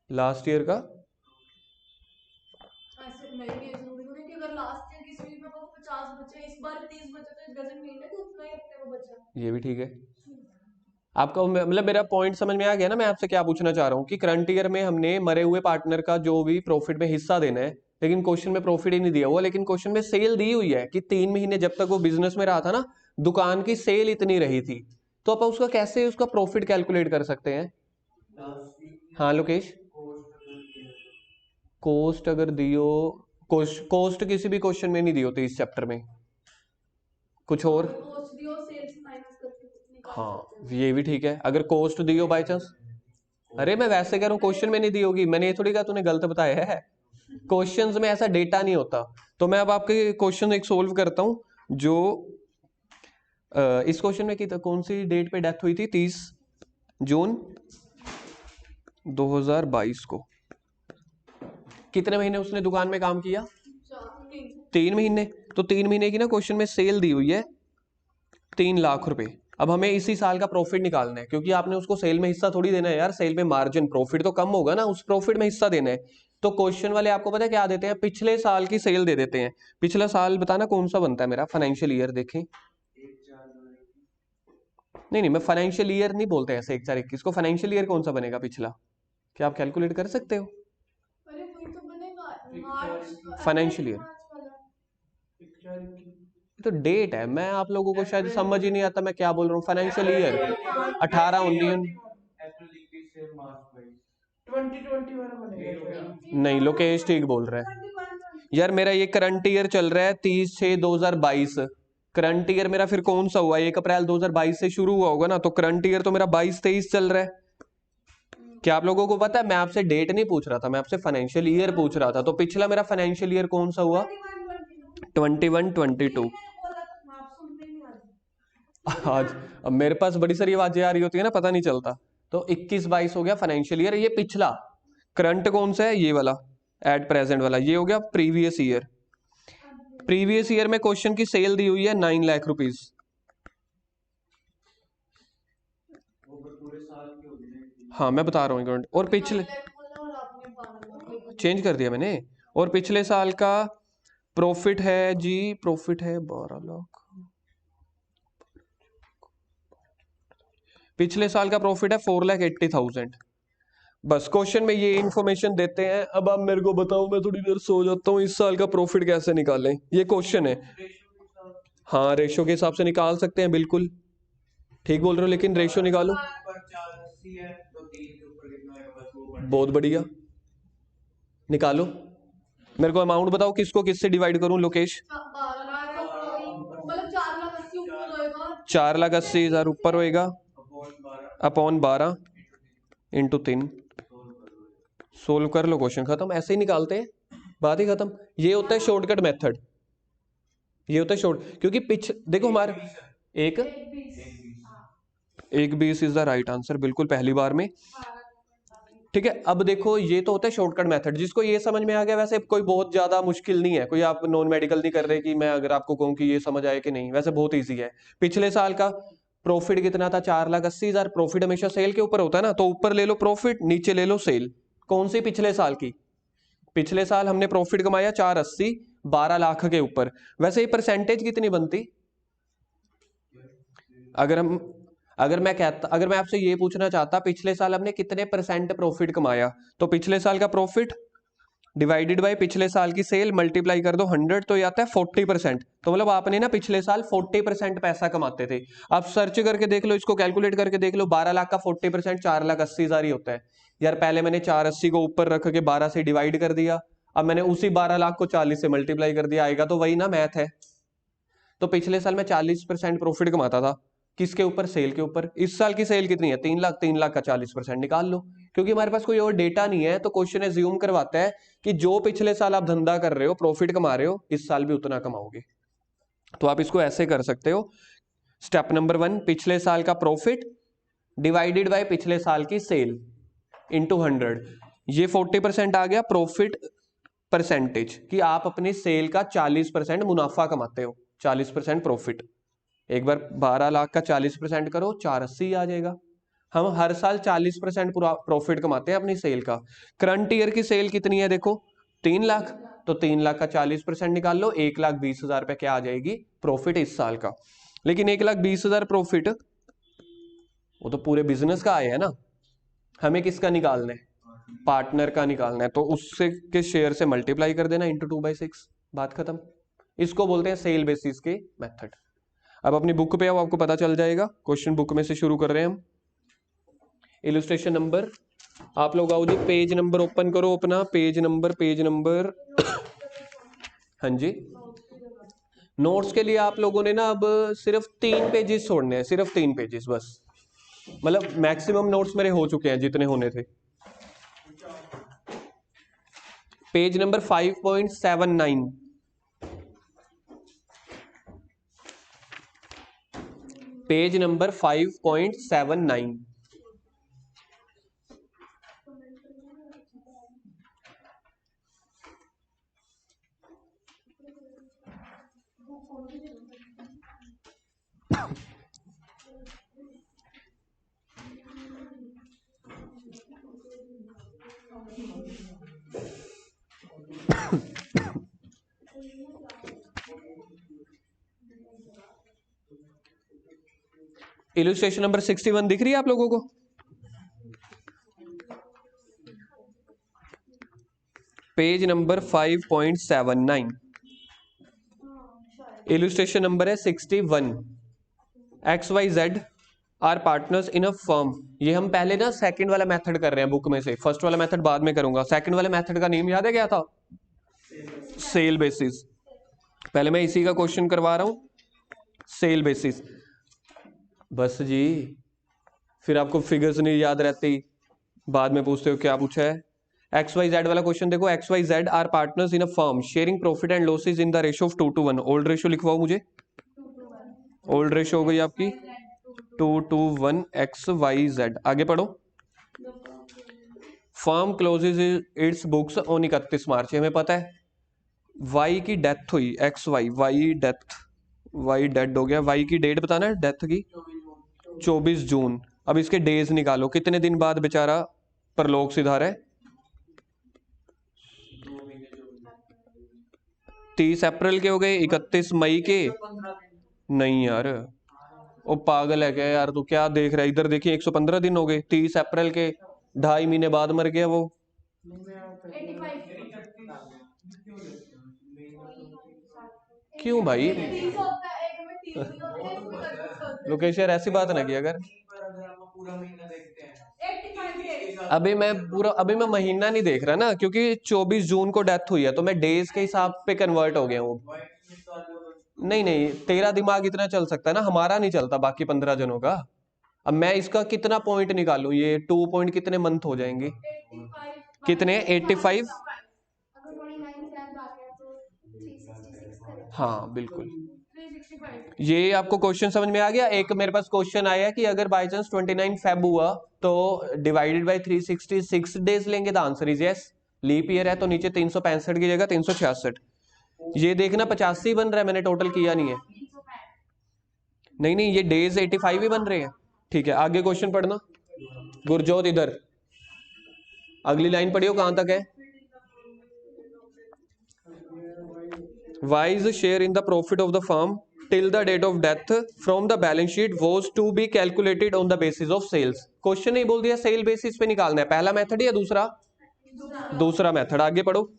लास्ट ईयर का?
ऐसे नहीं है जरूरी थोड़ी कि अगर लास्ट ईयर की स्वीट में वो 50 बचे, इस बार 30 बचे, तो इट डजंट मीन कि उतना ही अपने को बचा।
ये भी ठीक है। आपका मतलब मेरा पॉइंट समझ में आ गया ना, मैं आपसे क्या पूछना चाह रहा हूँ कि करंट ईयर में हमने मरे हुए पार्टनर का जो भी प्रॉफिट में हिस्सा देना है, लेकिन क्वेश्चन में प्रॉफिट ही नहीं दिया हुआ, लेकिन क्वेश्चन में सेल दी हुई है कि 3 महीने जब तक वो बिजनेस में रहा था ना, दुकान की सेल इतनी रही थी। तो आप उसका कैसे उसका प्रॉफिट कैलकुलेट कर सकते हैं? हाँ लोकेश, कॉस्ट अगर दियो, कॉस्ट किसी भी क्वेश्चन में नहीं दी होती इस चैप्टर में। कुछ और?
कॉस्ट दियो सेल्स माइनस करके निकाल सकते
हाँ
हैं।
ये भी ठीक है, अगर कॉस्ट दियो बाई चांस। अरे मैं वैसे कह रहा हूँ, क्वेश्चन में नहीं दी होगी, मैंने ये थोड़ी कहा तूने गलत बताया है। क्वेश्चंस में ऐसा डेटा नहीं होता। तो मैं अब आपके क्वेश्चन एक सोल्व करता हूँ, जो इस क्वेश्चन में कौन सी डेट पे डेथ हुई थी, 30 जून 2022 को। कितने महीने उसने दुकान में काम किया? 3 महीने। तो 3 महीने की ना क्वेश्चन में सेल दी हुई है 3 लाख रुपए। अब हमें इसी साल का प्रॉफिट निकालना है, क्योंकि आपने उसको सेल में हिस्सा थोड़ी देना है यार, सेल में मार्जिन प्रॉफिट तो कम होगा ना, उस प्रॉफिट में हिस्सा देना है। तो क्वेश्चन वाले आपको पता है क्या देते हैं, पिछले साल की सेल दे देते हैं। पिछला साल बताना कौन सा बनता है मेरा फाइनेंशियल ईयर, देखें। नहीं मैं फाइनेंशियल ईयर नहीं बोलते ऐसे 1/4/21 को, फाइनेंशियल ईयर कौन सा बनेगा पिछला, क्या आप कैलकुलेट कर सकते हो?
अरे वही तो बनेगा मार्च,
फाइनेंशियल ईयर तो डेट है, मैं आप लोगों को शायद समझ ही नहीं आता मैं क्या बोल रहा हूँ। Financial year 18-19। नहीं लोकेश ठीक बोल रहा है यार, मेरा ये करंट ईयर चल रहा है 30/6/2022। करंट ईयर मेरा फिर कौन सा हुआ, 1 अप्रैल 2022 से शुरू हुआ होगा ना, तो करंट ईयर तो मेरा 22-23 चल रहा है। क्या आप लोगों को पता है, मैं आपसे डेट नहीं पूछ रहा था, मैं आपसे फाइनेंशियल ईयर पूछ रहा था। तो पिछला मेरा फाइनेंशियल ईयर कौन सा हुआ, 21-22। आज अब मेरे पास बड़ी सारी आवाजें आ रही होती है ना, पता नहीं चलता। तो 21-22 हो गया फाइनेंशियल ईयर, ये पिछला। करंट कौन सा है, ये वाला एट प्रेजेंट वाला, ये हो गया प्रीवियस ईयर। प्रीवियस ईयर में क्वेश्चन की सेल दी हुई है 9 लाख रुपीज। हाँ मैं बता रहा हूँ, और पिछले चेंज कर दिया मैंने। और पिछले साल का प्रॉफिट है जी, प्रॉफिट है 12 लाख। पिछले साल का प्रॉफिट है 4,80,000। बस क्वेश्चन में ये इन्फॉर्मेशन देते हैं। अब आप मेरे को बताओ, मैं थोड़ी देर सो जाता हूँ, इस साल का प्रॉफिट कैसे निकालें, ये क्वेश्चन है। हाँ रेशो के हिसाब से निकाल सकते हैं, बिल्कुल ठीक बोल रहे हो, लेकिन रेशो निकालो। बहुत बढ़िया, निकालो। मेरे को अमाउंट बताओ, किसको किससे डिवाइड करूं लोकेश? 4,80,000 ऊपर होएगा अपॉन 12 इंटू 3। सोल्व कर लो, क्वेश्चन खत्म, ऐसे ही निकालते हैं, बात ही खत्म। ये होता है शॉर्टकट मेथड, ये होता है शॉर्ट, क्योंकि देखो हमारे एक 1/20 इज द राइट आंसर, बिल्कुल पहली बार में। ठीक है। अब देखो ये तो होता है शॉर्टकट मेथड, जिसको ये समझ में आ गया, वैसे कोई बहुत ज्यादा मुश्किल नहीं है, कोई आप नॉन मेडिकल नहीं कर रहे कि मैं अगर आपको कहूँ कि ये समझ आए कि नहीं, वैसे बहुत ईजी है। पिछले साल का प्रॉफिट कितना था, 4,80,000। प्रॉफिट हमेशा सेल के ऊपर होता है ना, तो ऊपर ले लो प्रॉफिट, नीचे ले लो सेल। कौन सी पिछले साल की? पिछले साल हमने प्रॉफिट कमाया 480, 12 लाख के ऊपर। वैसे ये परसेंटेज कितनी बनती? अगर हम अगर मैं आपसे ये पूछना चाहता पिछले साल हमने कितने परसेंट प्रॉफिट कमाया, तो पिछले साल का प्रॉफिट डिवाइडेड बाय पिछले साल की सेल मल्टीप्लाई कर दो 100, तो ये आता है 40%। तो मतलब आपने ना पिछले साल 40% पैसा कमाते थे। आप सर्च करके देख लो, इसको कैलकुलेट करके देख लो, 12 लाख का 40% 4,80,000 ही होता है। यार पहले मैंने 480 को ऊपर रख के 12 से डिवाइड कर दिया, अब मैंने उसी 12 लाख को 40 से मल्टीप्लाई कर दिया, आएगा तो वही ना, मैथ है। तो पिछले साल मैं 40% प्रॉफिट कमाता था, किसके ऊपर? सेल के ऊपर। इस साल की सेल कितनी है? 3 लाख, 3 लाख का 40% निकाल लो। क्योंकि हमारे पास कोई और डेटा नहीं है, तो क्वेश्चन एज्यूम करवाता है कि जो पिछले साल आप धंधा कर रहे हो, प्रॉफिट कमा रहे हो, इस साल भी उतना कमाओगे। तो आप इसको ऐसे कर सकते हो। स्टेप नंबर 1, पिछले साल का प्रॉफिट डिवाइडेड बाय पिछले साल की सेल इंटू 100। ये 40% आ गया प्रॉफिट परसेंटेज, कि आप अपनी सेल का 40% मुनाफा कमाते हो, 40% प्रॉफिट। एक बार 12 लाख का 40% करो, 480 आ जाएगा। हम हर साल 40% प्रॉफिट कमाते हैं अपनी सेल का। करंट ईयर की सेल कितनी है देखो, 3 लाख। तो 3 लाख का 40% निकाल लो, 1,20,000 रुपए क्या आ जाएगी? प्रॉफिट इस साल का। लेकिन 1,20,000 प्रॉफिट वो तो पूरे बिजनेस का आया है ना, हमें किसका निकालना है? पार्टनर का निकालना है। तो उससे के शेयर से मल्टीप्लाई कर देना इंटू 2/6, बात खत्म। इसको बोलते हैं सेल बेसिस के मेथड। अब अपनी बुक पे आओ, आपको पता चल जाएगा। क्वेश्चन बुक में से शुरू कर रहे हैं हम। इलस्ट्रेशन नंबर, आप लोग आओ जी, पेज नंबर ओपन करो अपना, पेज नंबर हाँ जी। नोट्स के लिए आप लोगों ने ना अब सिर्फ 3 पेजेस छोड़ने हैं, सिर्फ 3 पेजेस बस। मतलब मैक्सिमम नोट्स मेरे हो चुके हैं जितने होने थे। Page number 5.79, page number 5.79। Illustration number 61 दिख रही है आप लोगों को? पेज नंबर 5.79, इलस्ट्रेशन नंबर है 61। XYZ are partners in a firm. ये हम पहले ना सेकंड वाला मेथड कर रहे हैं बुक में से, फर्स्ट वाला मेथड बाद में करूंगा। सेकंड वाले मेथड का नेम याद है क्या था? Sale basis. पहले मैं इसी का क्वेश्चन करवा रहा हूं, सेल बेसिस। बस जी, फिर आपको फिगर्स नहीं याद रहती, बाद में पूछते हो क्या पूछा है। XYZ वाला क्वेश्चन देखो, XYZ are partners in a firm sharing profit and losses in the ratio of 2:1। Old ratio लिखवाओ मुझे। ओल्ड रेशियो हो गई आपकी 2:1 XYZ। आगे पढ़ो। Firm closes its books on 31 March. हमें पता है वाई की डेथ हुई, XY, वाई डेड हो गया। वाई की डेट बताना है डेथ की, 24 जून। अब इसके डेज निकालो, कितने दिन बाद बेचारा परलोक सिधार है? 30 अप्रैल के हो गए, 31 मई के? नहीं यार, ओ पागल है क्या यार, तू क्या देख रहा है? इधर देखिए 115 दिन हो गए, 30 अप्रैल के 2.5 महीने बाद मर गया वो।
85।
क्यों भाई?
30 होता है, एक में 30 दिन होते हैं, इसमें 31 होते हैं।
लोकेश यार ऐसी बात ना किया अगर
85 डेज।
अभी मैं महीना नहीं देख रहा ना, क्योंकि 24 जून को डेथ हुई है, तो मैं डेज के हिसाब पे कन्वर्ट हो गया हूँ। नहीं नहीं, तेरा दिमाग इतना चल सकता है ना, हमारा नहीं चलता बाकी 15 जनों का। अब मैं इसका कितना पॉइंट निकालूं, ये 2 पॉइंट कितने मंथ हो जाएंगे?
85
कितने? 85।
अगर 29 सेंस आ गया तो 366 करें।
हाँ बिल्कुल।
65।
ये आपको क्वेश्चन समझ में आ गया। एक मेरे पास क्वेश्चन आया कि अगर बाय चांस 29 फेब हुआ तो डिवाइडेड बाय 366 डेज लेंगे। The answer is yes. Leap year है तो नीचे 365 की जगह 366। ये देखना 85 बन रहा है, मैंने टोटल किया नहीं है। नहीं नहीं, ये डेज 85 ही बन रहे हैं। ठीक है, आगे क्वेश्चन पढ़ना। गुरजोत इधर अगली लाइन पढ़ियो, कहां तक है। Wise share in the profit of the firm till the date of death from the balance sheet was to be calculated on the basis of sales। Question नहीं बोल दिया सेल बेसिस पे निकालना है, पहला मेथड या दूसरा? दूसरा मेथड। आगे पढ़ो।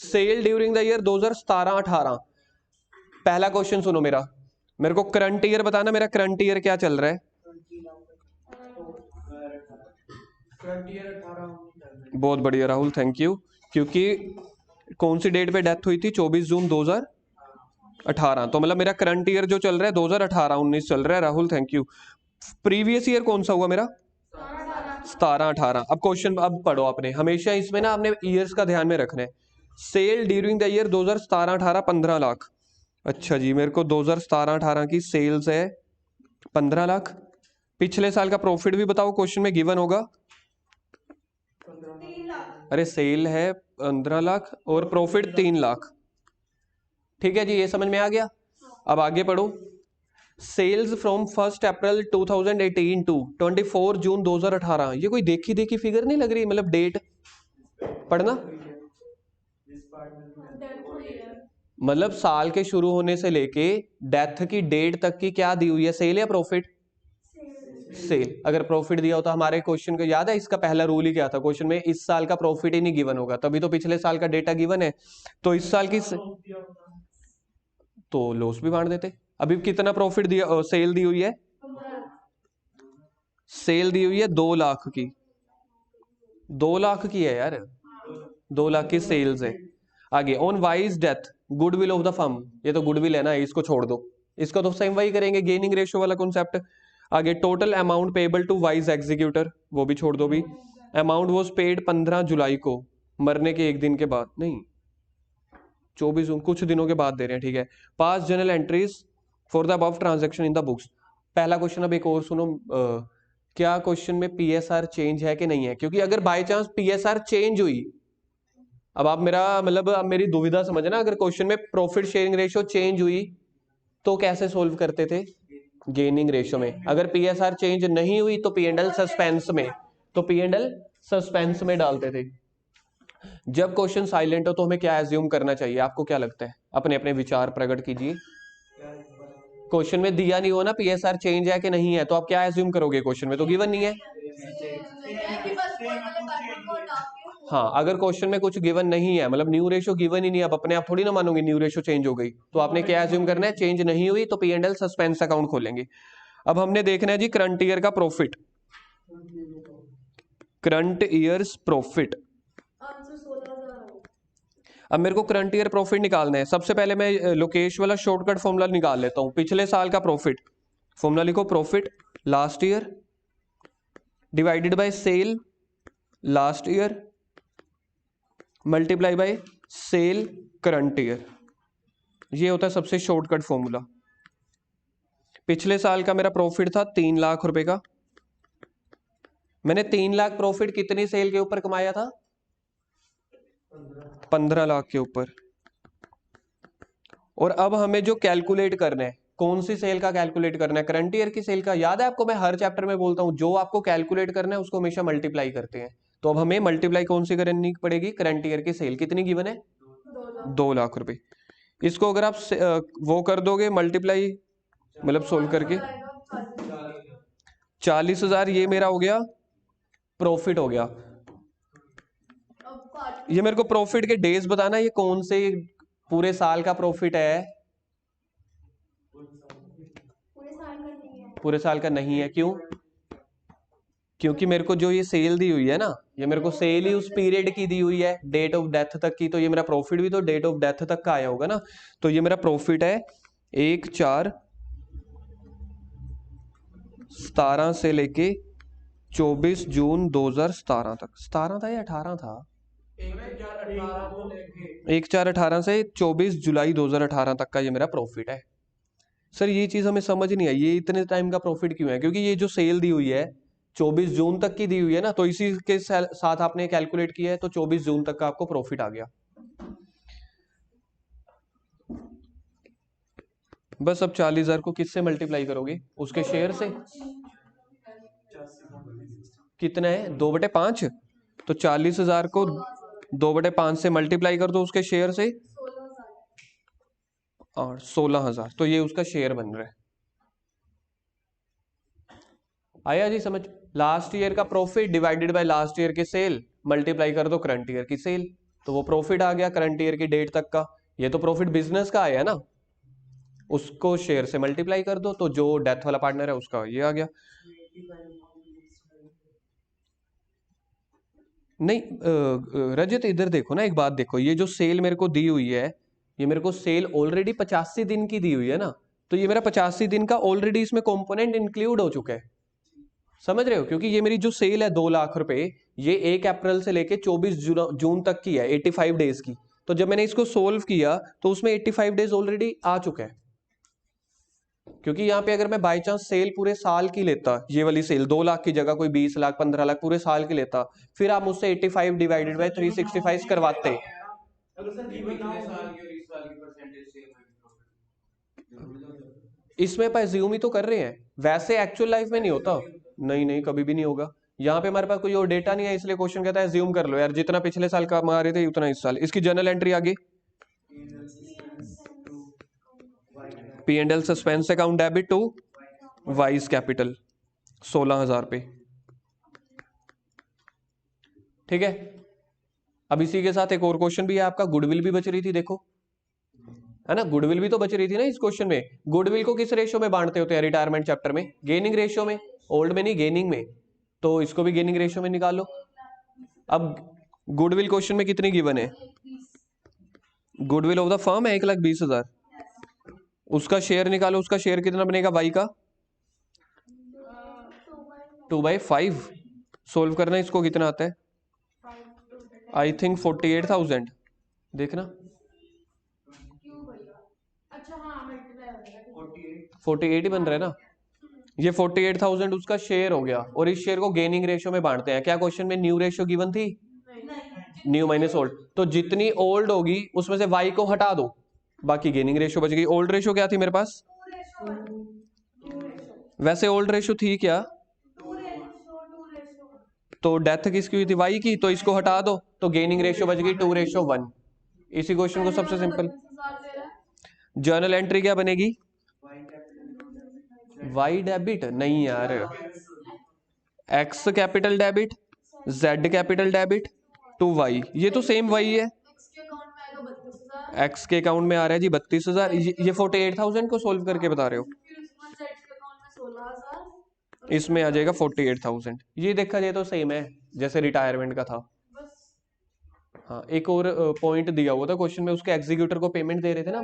Sale during the year 2017-18। पहला क्वेश्चन सुनो मेरा, मेरे को करंट ईयर बताना, मेरा करंट ईयर क्या चल रहा है। बहुत बढ़िया राहुल, थैंक यू। क्योंकि कौन सी डेट पे डेथ हुई थी? 24 जून 2018। तो मतलब मेरा करंट ईयर जो चल रहा है 2018-19 चल रहा है। Rahul thank you. Previous year कौन सा हुआ मेरा? 17-18। अब क्वेश्चन अब पढ़ो आपने, हमेशा इसमें ना आपने ईयर्स का ध्यान में रखना है। Sale during the year 2017-18 15 lakh. अच्छा जी, मेरे को 2017-18 की सेल्स है 15 लाख। पिछले साल का प्रॉफिट भी बताओ, क्वेश्चन में गिवन होगा।
3 लाख।
अरे सेल है 15 लाख और प्रॉफिट 3 लाख। ठीक है जी, ये समझ में आ गया। अब आगे पढ़ो। सेल्स फ्रॉम 1 अप्रैल 2018 टू 24 जून 2018। ये कोई देखी देखी फिगर नहीं लग रही, मतलब डेट पढ़ना।
डेथ हुई है।
मतलब साल के शुरू होने से लेके डेथ की डेट तक की क्या दी हुई है, सेल या प्रॉफिट? सेल। अगर प्रॉफिट दिया हो तो हमारे क्वेश्चन को याद है, इसका पहला रूल ही क्या था क्वेश्चन में? इस साल का प्रॉफिट ही नहीं गिवन होगा, तभी तो पिछले साल का डेटा गिवन है। तो इस साल की तो लॉस भी बांट देते। अभी कितना प्रॉफिट दिया, सेल दी हुई है? सेल दी हुई है 2 लाख की। 2 लाख की है यार, 2 लाख की सेल्स है। आगे on wise death goodwill of the firm. ये तो गुडविल है ना, इसको छोड़ दो, इसको तो सेम वही करेंगे, गेनिंग रेशियो वाला कॉन्सेप्ट। आगे total amount payable to Y's executor, वो भी छोड़ दो भी। अमाउंट वॉज पेड 15 जुलाई को, मरने के एक दिन के बाद नहीं, 24 कुछ दिनों के बाद दे रहे हैं। ठीक है। Pass general entries for the above transaction in the books. पहला क्वेश्चन अब एक और सुनो, क्या क्वेश्चन में पीएसआर चेंज है कि नहीं है? क्योंकि अगर बाय चांस पीएसआर चेंज हुई, अब आप मेरा मतलब अब मेरी दुविधा समझना, अगर क्वेश्चन में प्रॉफिट शेयरिंग रेशियो चेंज हुई तो कैसे सोल्व करते थे? गेनिंग रेशियो में। अगर पीएसआर चेंज नहीं हुई तो पी&एल सस्पेंस में, तो पी&एल सस्पेंस में डालते थे। जब क्वेश्चन साइलेंट हो तो हमें क्या एज्यूम करना चाहिए, आपको क्या लगता है? अपने अपने विचार प्रकट कीजिए। क्वेश्चन में दिया नहीं हो ना पीएसआर चेंज है कि नहीं है, तो आप क्या एज्यूम करोगे? क्वेश्चन में तो गिवन नहीं है। हाँ, अगर क्वेश्चन में कुछ गिवन नहीं है, मतलब न्यू रेशियो गिवन ही नहीं है, आप अपने आप थोड़ी ना मानोगे न्यू रेशियो चेंज हो गई, तो आपने क्या एज्यूम करना है? चेंज नहीं हुई तो पी&एल सस्पेंस अकाउंट खोलेंगे। अब हमने देखना है जी करंट ईयर का प्रॉफिट, करंट ईयर्स प्रॉफिट। अब मेरे को करंट ईयर प्रॉफिट निकालना है। सबसे पहले मैं लोकेश वाला शॉर्टकट फॉर्मूला निकाल लेता हूं। पिछले साल का प्रॉफिट, फॉर्मूला लिखो, profit last year divided by sale last year multiply by sale current year. ये होता है सबसे शॉर्टकट फॉर्मूला। पिछले साल का मेरा प्रॉफिट था 3 लाख रुपए का। मैंने 3 लाख प्रॉफिट कितनी सेल के ऊपर कमाया था? 15 लाख के ऊपर। और अब हमें जो कैलकुलेट करना है, कौन सी सेल का कैलकुलेट करना है? करंट ईयर की सेल का। याद है आपको, मैं हर चैप्टर में बोलता हूं, जो आपको कैलकुलेट करना है उसको हमेशा मल्टीप्लाई करते हैं। तो अब हमें मल्टीप्लाई कौन सी करनी पड़ेगी? करंट ईयर की सेल कितनी गिवन है? 2 लाख रुपए। इसको अगर आप वो कर दोगे मल्टीप्लाई, मतलब सोल्व करके 40,000, ये मेरा हो गया प्रॉफिट हो गया। ये मेरे को प्रॉफिट के डेज बताना, ये कौन से पूरे साल का प्रॉफिट है? पूरे साल का नहीं है। क्यों? क्योंकि मेरे को जो ये सेल दी हुई है ना, ये मेरे को सेल ही उस पीरियड की दी हुई है, डेट ऑफ डेथ तक की, तो ये मेरा प्रॉफिट भी तो डेट ऑफ डेथ तक का आया होगा ना। तो ये मेरा प्रॉफिट है 1/4/17 से लेके 24 जून 2017 तक। 17 था या 18 था? 1/4/18 से 24 जुलाई 2018 तक का ये मेरा प्रॉफिट है। सर ये चीज हमें समझ नहीं आई, ये इतने टाइम का प्रॉफिट क्यों है? क्योंकि ये जो सेल दी हुई है 24 जून तक की दी हुई है ना, तो इसी के साथ आपने कैलकुलेट किया है, तो 24 जून तक का आपको प्रॉफिट आ गया। बस अब 40,000 को किससे मल्टीप्लाई करोगे? उसके शेयर से। कितना है? 2/5। तो 40,000 को 2/5 से मल्टीप्लाई कर दो उसके शेयर से,
16,000।
और 16,000, तो ये उसका शेयर बन रहा है। आया जी समझ? लास्ट ईयर का profit divided by last year की सेल, मल्टीप्लाई कर दो करंट ईयर की सेल, तो वो प्रॉफिट आ गया करंट ईयर की डेट तक का। ये तो प्रॉफिट बिजनेस का आया है ना, उसको शेयर से मल्टीप्लाई कर दो, तो जो डेथ वाला पार्टनर है उसका ये आ गया। नहीं रजत इधर देखो ना, एक बात देखो, ये जो सेल मेरे को दी हुई है, ये मेरे को सेल ऑलरेडी 85 दिन की दी हुई है ना, तो ये मेरा 85 दिन का ऑलरेडी इसमें कंपोनेंट इंक्लूड हो चुका है। समझ रहे हो? क्योंकि ये मेरी जो सेल है 2 लाख रुपए, ये 1 अप्रैल से लेके 24 जून तक की है, 85 डेज की। तो जब मैंने इसको सोल्व किया तो उसमें 85 डेज ऑलरेडी आ चुका है। क्योंकि यहाँ पे अगर मैं बाई चांस सेल पूरे साल की लेता, ये वाली सेल 2 लाख की जगह कोई 20 लाख 15 लाख पूरे साल की लेता, फिर आप मुझसे 85 डिवाइडेड बाय 365 करवाते। इसमें पर अज्यूम ही तो कर रहे हैं, वैसे एक्चुअल लाइफ में नहीं होता। नहीं नहीं, कभी भी नहीं होगा। यहाँ पे हमारे पास कोई और डेटा नहीं है, इसलिए क्वेश्चन कहता है अज्यूम कर लो यार, जितना पिछले साल कमा रहे थे उतना इस साल। इसकी जर्नल एंट्री आगे, P&L suspense account debit to Y's capital 16,000 पे। ठीक है, अब इसी के साथ एक और क्वेश्चन भी है आपका, गुडविल भी बच रही थी, देखो है ना, गुडविल भी तो बच रही थी ना इस क्वेश्चन में। गुडविल को किस रेशियो में बांटते होते हैं रिटायरमेंट चैप्टर में? गेनिंग रेशियो में, ओल्ड में नहीं गेनिंग में, तो इसको भी गेनिंग रेशियो में निकालो। अब गुडविल क्वेश्चन में कितनी गिवन है? गुडविल ऑफ द फर्म है 1,20,000, उसका शेयर निकालो, उसका शेयर कितना बनेगा वाई का? 2/5। सोल्व करना, इसको कितना आता है? आई थिंक 48,000, देखना 48 ही बन रहा है ना। ये 48,000 उसका शेयर हो गया, और इस शेयर को गेनिंग रेशियो में बांटते हैं। क्या क्वेश्चन में न्यू रेशियो गिवन थी? न्यू माइनस ओल्ड, तो जितनी ओल्ड होगी उसमें से वाई को हटा दो, बाकी गेनिंग रेशियो बच गई। ओल्ड रेशियो क्या थी मेरे पास? वैसे ओल्ड रेशियो थी क्या? तो डेथ किसकी हुई थी? वाई की, तो इसको हटा दो, तो गेनिंग रेशियो बच गई 2:1। इसी क्वेश्चन को सबसे सिंपल जर्नल एंट्री क्या बनेगी? वाई डेबिट नहीं यार, X capital debit, Z capital debit to Y, ये तो सेम वाई है। एक्स के अकाउंट में आ रहा है जी 32,000, ये 48,000 को सोल्व करके बता रहे हो? इसमें आ जाएगा 48,000। ये देखा जाए तो सेम है जैसे रिटायरमेंट का था। हाँ, एक और पॉइंट दिया हुआ था क्वेश्चन में, उसके एग्जीक्यूटर को पेमेंट दे रहे थे ना।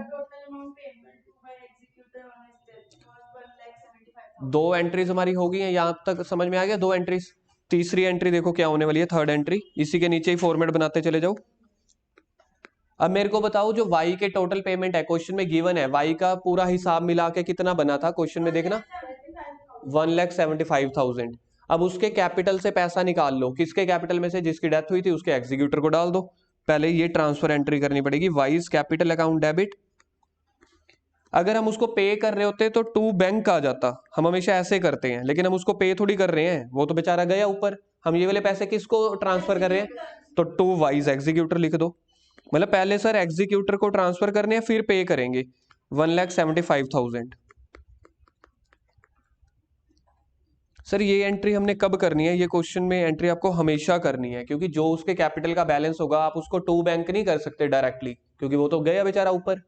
2 एंट्रीज हमारी हो गई हैं, यहाँ तक समझ में आ गया? 2 एंट्रीज। तीसरी एंट्री देखो क्या होने वाली है, थर्ड एंट्री, इसी के नीचे ही फॉर्मेट बनाते चले जाओ। अब मेरे को बताओ, जो वाई के टोटल पेमेंट है क्वेश्चन में गिवन है, वाई का पूरा हिसाब मिला के कितना बना था क्वेश्चन में, देखना 1,75,000। अब उसके कैपिटल से पैसा निकाल लो, किसके कैपिटल में से? जिसकी डेथ हुई थी उसके एग्जीक्यूटर को डाल दो। पहले ये ट्रांसफर एंट्री करनी पड़ेगी, वाइज कैपिटल अकाउंट डेबिट। अगर हम उसको पे कर रहे होते तो टू बैंक आ जाता, हम हमेशा ऐसे करते हैं, लेकिन हम उसको पे थोड़ी कर रहे हैं, वो तो बेचारा गया ऊपर। हम ये वाले पैसे किसको ट्रांसफर कर रहे हैं? तो टू वाइज एग्जीक्यूटर लिख दो। मतलब पहले सर एग्जीक्यूटर को ट्रांसफर करने हैं, फिर पे करेंगे 1,75,000। सर ये एंट्री हमने कब करनी है? ये क्वेश्चन में एंट्री आपको हमेशा करनी है, क्योंकि जो उसके कैपिटल का बैलेंस होगा आप उसको टू बैंक नहीं कर सकते डायरेक्टली, क्योंकि वो तो गया बेचारा ऊपर।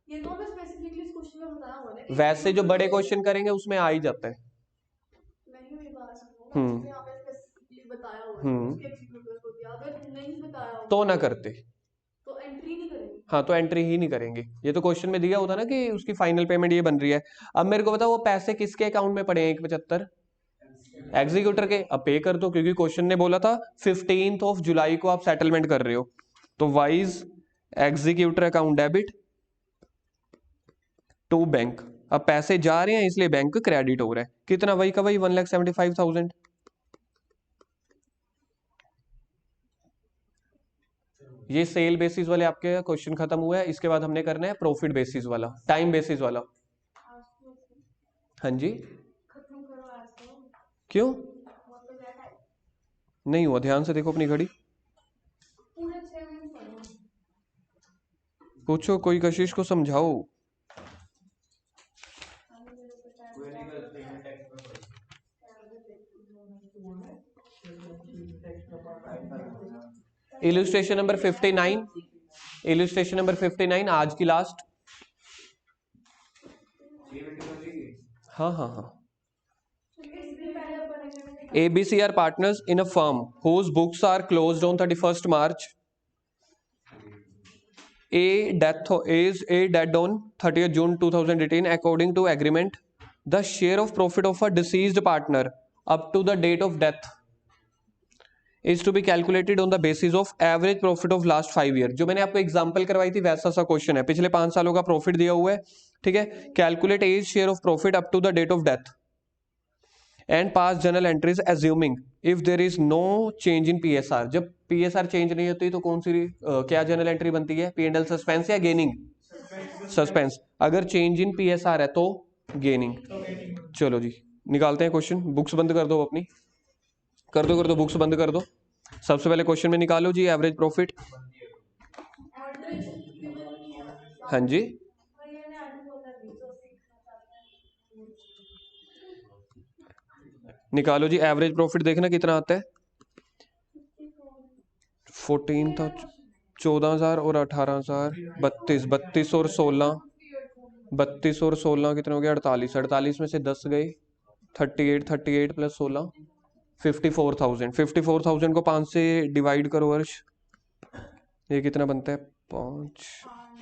ये तो हमें स्पेसिफिकली इस क्वेश्चन में बताया हुआ है।
वैसे जो बड़े क्वेश्चन करेंगे उसमें आ ही जाता है।
नहीं, मेरी बात सुनो, यहाँ पे स्पेसिफिकली बताया हुआ है उसके एग्जीक्यूटर को दिया, अगर नहीं बताया होगा
तो ना करते,
तो एंट्री नहीं करेंगे। हाँ,
तो एंट्री ही नहीं करेंगे। ये तो क्वेश्चन में दिया होता ना कि उसकी फाइनल पेमेंट ये बन रही है। अब मेरे को बताओ, वो पैसे किसके अकाउंट में पड़े हैं 1,75? एग्जीक्यूटर के। अब पे कर दो, क्योंकि क्वेश्चन ने बोला था 15 जुलाई को आप सेटलमेंट कर रहे हो, तो Y's executor account debit to bank. अब पैसे जा रहे हैं इसलिए बैंक क्रेडिट हो रहा है। कितना? वही का वही 1,75,000। ये सेल बेसिस वाले आपके क्वेश्चन खत्म हुआ है। इसके बाद हमने करना है प्रॉफिट बेसिस वाला, टाइम बेसिस वाला।
आज तो
हाँ जी,
खत्म करो आज तो।
क्यों
बहुत तो ज्यादा है।
नहीं हुआ? ध्यान से देखो अपनी घड़ी,
पूरे 6 मिनट पढ़ो।
पूछो कोई, कशिश को समझाओ।
आगे मेरे को time
illustration number 59, illustration number 59 आज की लास्ट। हाँ हाँ हाँ। ABC are partners in a firm whose books are closed on 31st March. A dead on 30th June 2018 according to agreement. The share of profit of a deceased partner up to the date of death is to be calculated on the basis of average profit of last 5 year। जो मैंने आपको एग्जांपल करवाई थी वैसा सा क्वेश्चन है, पिछले 5 सालों का प्रॉफिट दिया हुआ है, ठीक है। Calculate as share of profit up to the date of death and pass journal entries assuming if there is no change in PSR. जब पीएसआर चेंज नहीं होती तो कौन सी क्या जर्नल एंट्री बनती है? P&L सस्पेंस या गेनिंग? सस्पेंस। अगर चेंज इन पीएसआर है तो गेनिंग। चलो जी निकालते हैं क्वेश्चन। बुक्स बंद कर दो अपनी, कर दो बुक्स बंद कर दो। सबसे पहले क्वेश्चन में निकालो जी एवरेज प्रॉफिट। हाँ जी, निकालो जी एवरेज प्रॉफिट, देखना कितना आता है। 14 था, 14,000 और 18,000, 32 और 16, 32 और 16 कितने हो गया? 48, 48 में से 10 गए, 38 प्लस 16 54,000। 54,000 को 5 से डिवाइड करो वर्ष, ये कितना बनता है? 5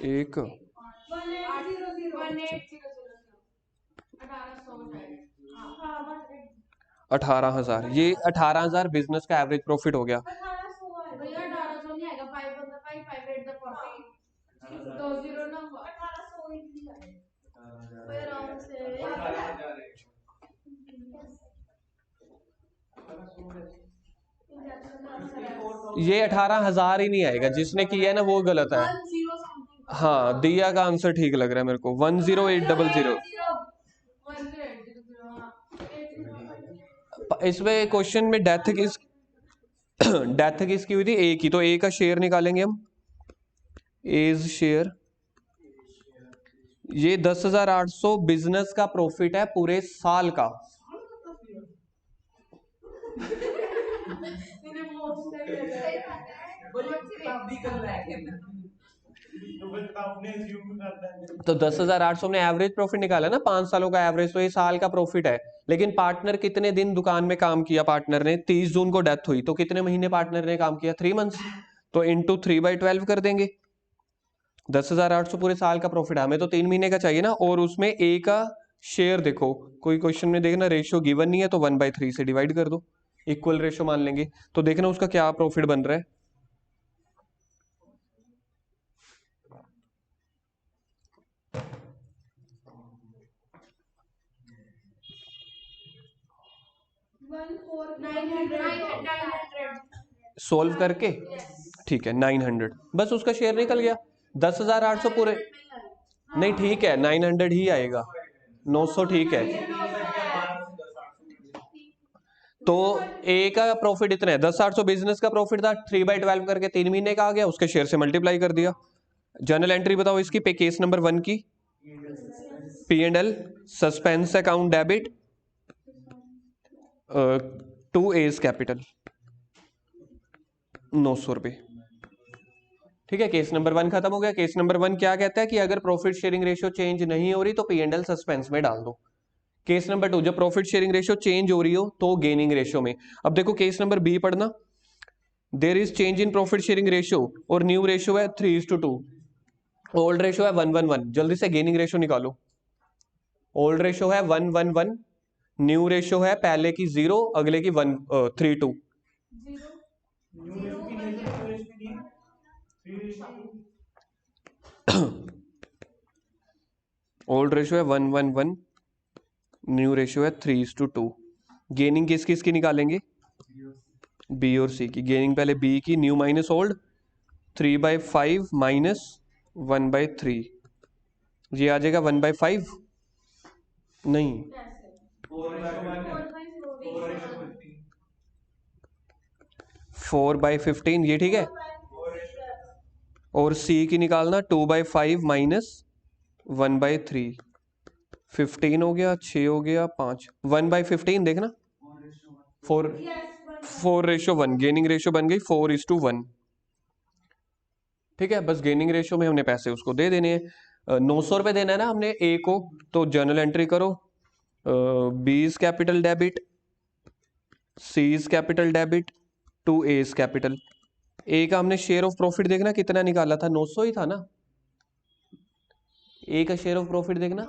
1 18,000। ये 18,000 बिजनेस का एवरेज प्रॉफिट हो गया।
भैया 1800 नहीं आएगा, 5 बंदा 5 5 8 द 40 2 0 ना 1800 ही नहीं आएगा भैया आराम से।
ये 18,000 ही नहीं आएगा, जिसने किया है ना वो गलत है। हाँ दिया का आंसर ठीक लग रहा है मेरे को, 10800। इसमें क्वेश्चन में डेथ किसकी हुई थी? ए की, तो ए का शेयर निकालेंगे हम, एज शेयर। ये 10,800 बिजनेस का प्रॉफिट है पूरे साल का। तो 10,800 में एवरेज प्रॉफिट निकाला ना, 5 सालों का एवरेज, तो ये साल का प्रॉफिट है। लेकिन पार्टनर कितने दिन दुकान में काम किया? पार्टनर ने 30 जून को डेथ हुई, तो कितने महीने पार्टनर ने काम किया? 3 मंथ्स। तो इंटू 3/12 कर देंगे। 10,800 पूरे साल का प्रॉफिट है, हमें तो 3 महीने का चाहिए ना। और उसमें ए का शेयर देखो, कोई क्वेश्चन में देखना रेशियो गिवन नहीं है तो 1/3 से डिवाइड कर दो, इक्वल रेशियो मान लेंगे। तो देखना उसका क्या प्रॉफिट बन रहा है। सोल्व करके ठीक है 900, बस उसका शेयर निकल गया। 10,800 पूरे नहीं, ठीक है 900 ही आएगा, 900 ठीक है। तो ए का प्रॉफिट इतना है, 10,800 बिजनेस का प्रॉफिट था, 3/12 करके 3 महीने का आ गया, उसके शेयर से मल्टीप्लाई कर दिया। जर्नल एंट्री बताओ इसकी, पे केस नंबर 1 की। P&L suspense account debit to as capital 900 रुपए, ठीक है। केस नंबर 1 खत्म हो गया। केस नंबर 1 क्या कहता है कि अगर प्रॉफिट शेयरिंग रेशियो चेंज नहीं हो रही तो P&L सस्पेंस में डाल दो। केस नंबर 2, जब प्रॉफिट शेयरिंग रेशियो चेंज हो रही हो तो गेनिंग रेशियो में। अब देखो केस नंबर बी पढ़ना, there is change in profit sharing ratio और न्यू रेशियो है 3:2, ओल्ड रेशियो है 1:1। जल्दी से गेनिंग रेशियो निकालो। ओल्ड रेशियो है 1:1, न्यू रेशियो है पहले की 0 अगले की 3:2। ओल्ड रेशियो है 1:1:1, न्यू रेशियो है 3:2। गेनिंग किस किस की निकालेंगे? बी और सी की। गेनिंग पहले बी की, न्यू माइनस ओल्ड, 3/5 माइनस 1/3, ये आ जाएगा 1/5 नहीं, 4/15, ये ठीक है। और सी की निकालना 2/5 माइनस 1/3, 15 हो गया, 6 हो गया, 5, 1/15 देखना, 4:1, गेनिंग रेशियो बन गई 4:1। ठीक है, बस गेनिंग रेशियो में हमने पैसे उसको दे देने हैं। 900 रुपये देना है ना हमने ए को, तो जर्नल एंट्री करो, B's capital debit, C's capital debit to as capital. A का हमने शेयर ऑफ प्रॉफिट देखना कितना निकाला था, 900 ही था ना। ए का शेयर ऑफ प्रॉफिट देखना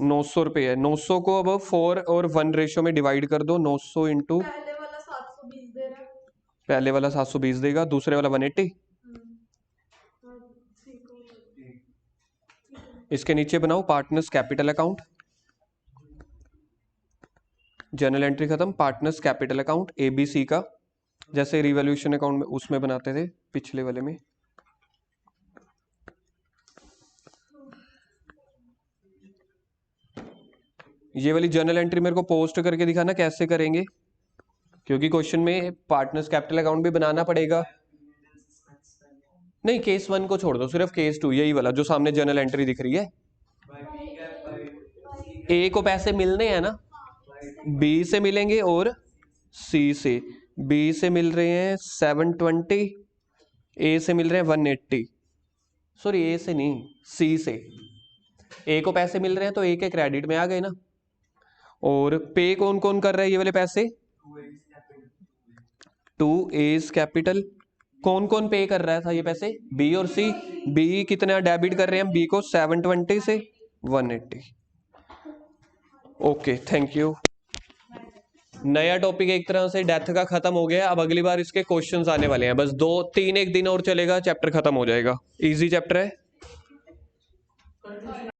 900 रुपये है। 900 को अब 4 और 1 रेशियो में डिवाइड कर दो। 900 इंटू
पहले वाला 720 दे रहा है।
पहले वाला 720 देगा, दूसरे वाला 180। इसके नीचे बनाओ partners capital account, journal entry खत्म, पार्टनर्स कैपिटल अकाउंट एबीसी का, जैसे रिवॉल्यूशन अकाउंट में उसमें बनाते थे पिछले वाले में। ये वाली जर्नल एंट्री मेरे को पोस्ट करके दिखाना कैसे करेंगे, क्योंकि क्वेश्चन में पार्टनर्स कैपिटल अकाउंट भी बनाना पड़ेगा। नहीं, केस 1 को छोड़ दो, सिर्फ केस 2, यही वाला जो सामने जर्नल एंट्री दिख रही है। ए को पैसे मिलने हैं ना, बी से मिलेंगे और सी से। बी से मिल रहे हैं 720, ए से मिल रहे हैं 180, सॉरी ए से नहीं, सी से। ए को पैसे मिल रहे हैं तो ए के क्रेडिट में आ गए ना। और पे कौन कौन कर रहा है ये वाले पैसे? To as capital. कौन कौन पे कर रहा था ये पैसे? बी और सी। बी कितना डेबिट कर रहे हैं? बी को 720 से 180। Okay, thank you. नया टॉपिक एक तरह से डेथ का खत्म हो गया। अब अगली बार इसके क्वेश्चंस आने वाले हैं, बस 2-3 एक दिन और चलेगा, चैप्टर खत्म हो जाएगा। इजी चैप्टर है।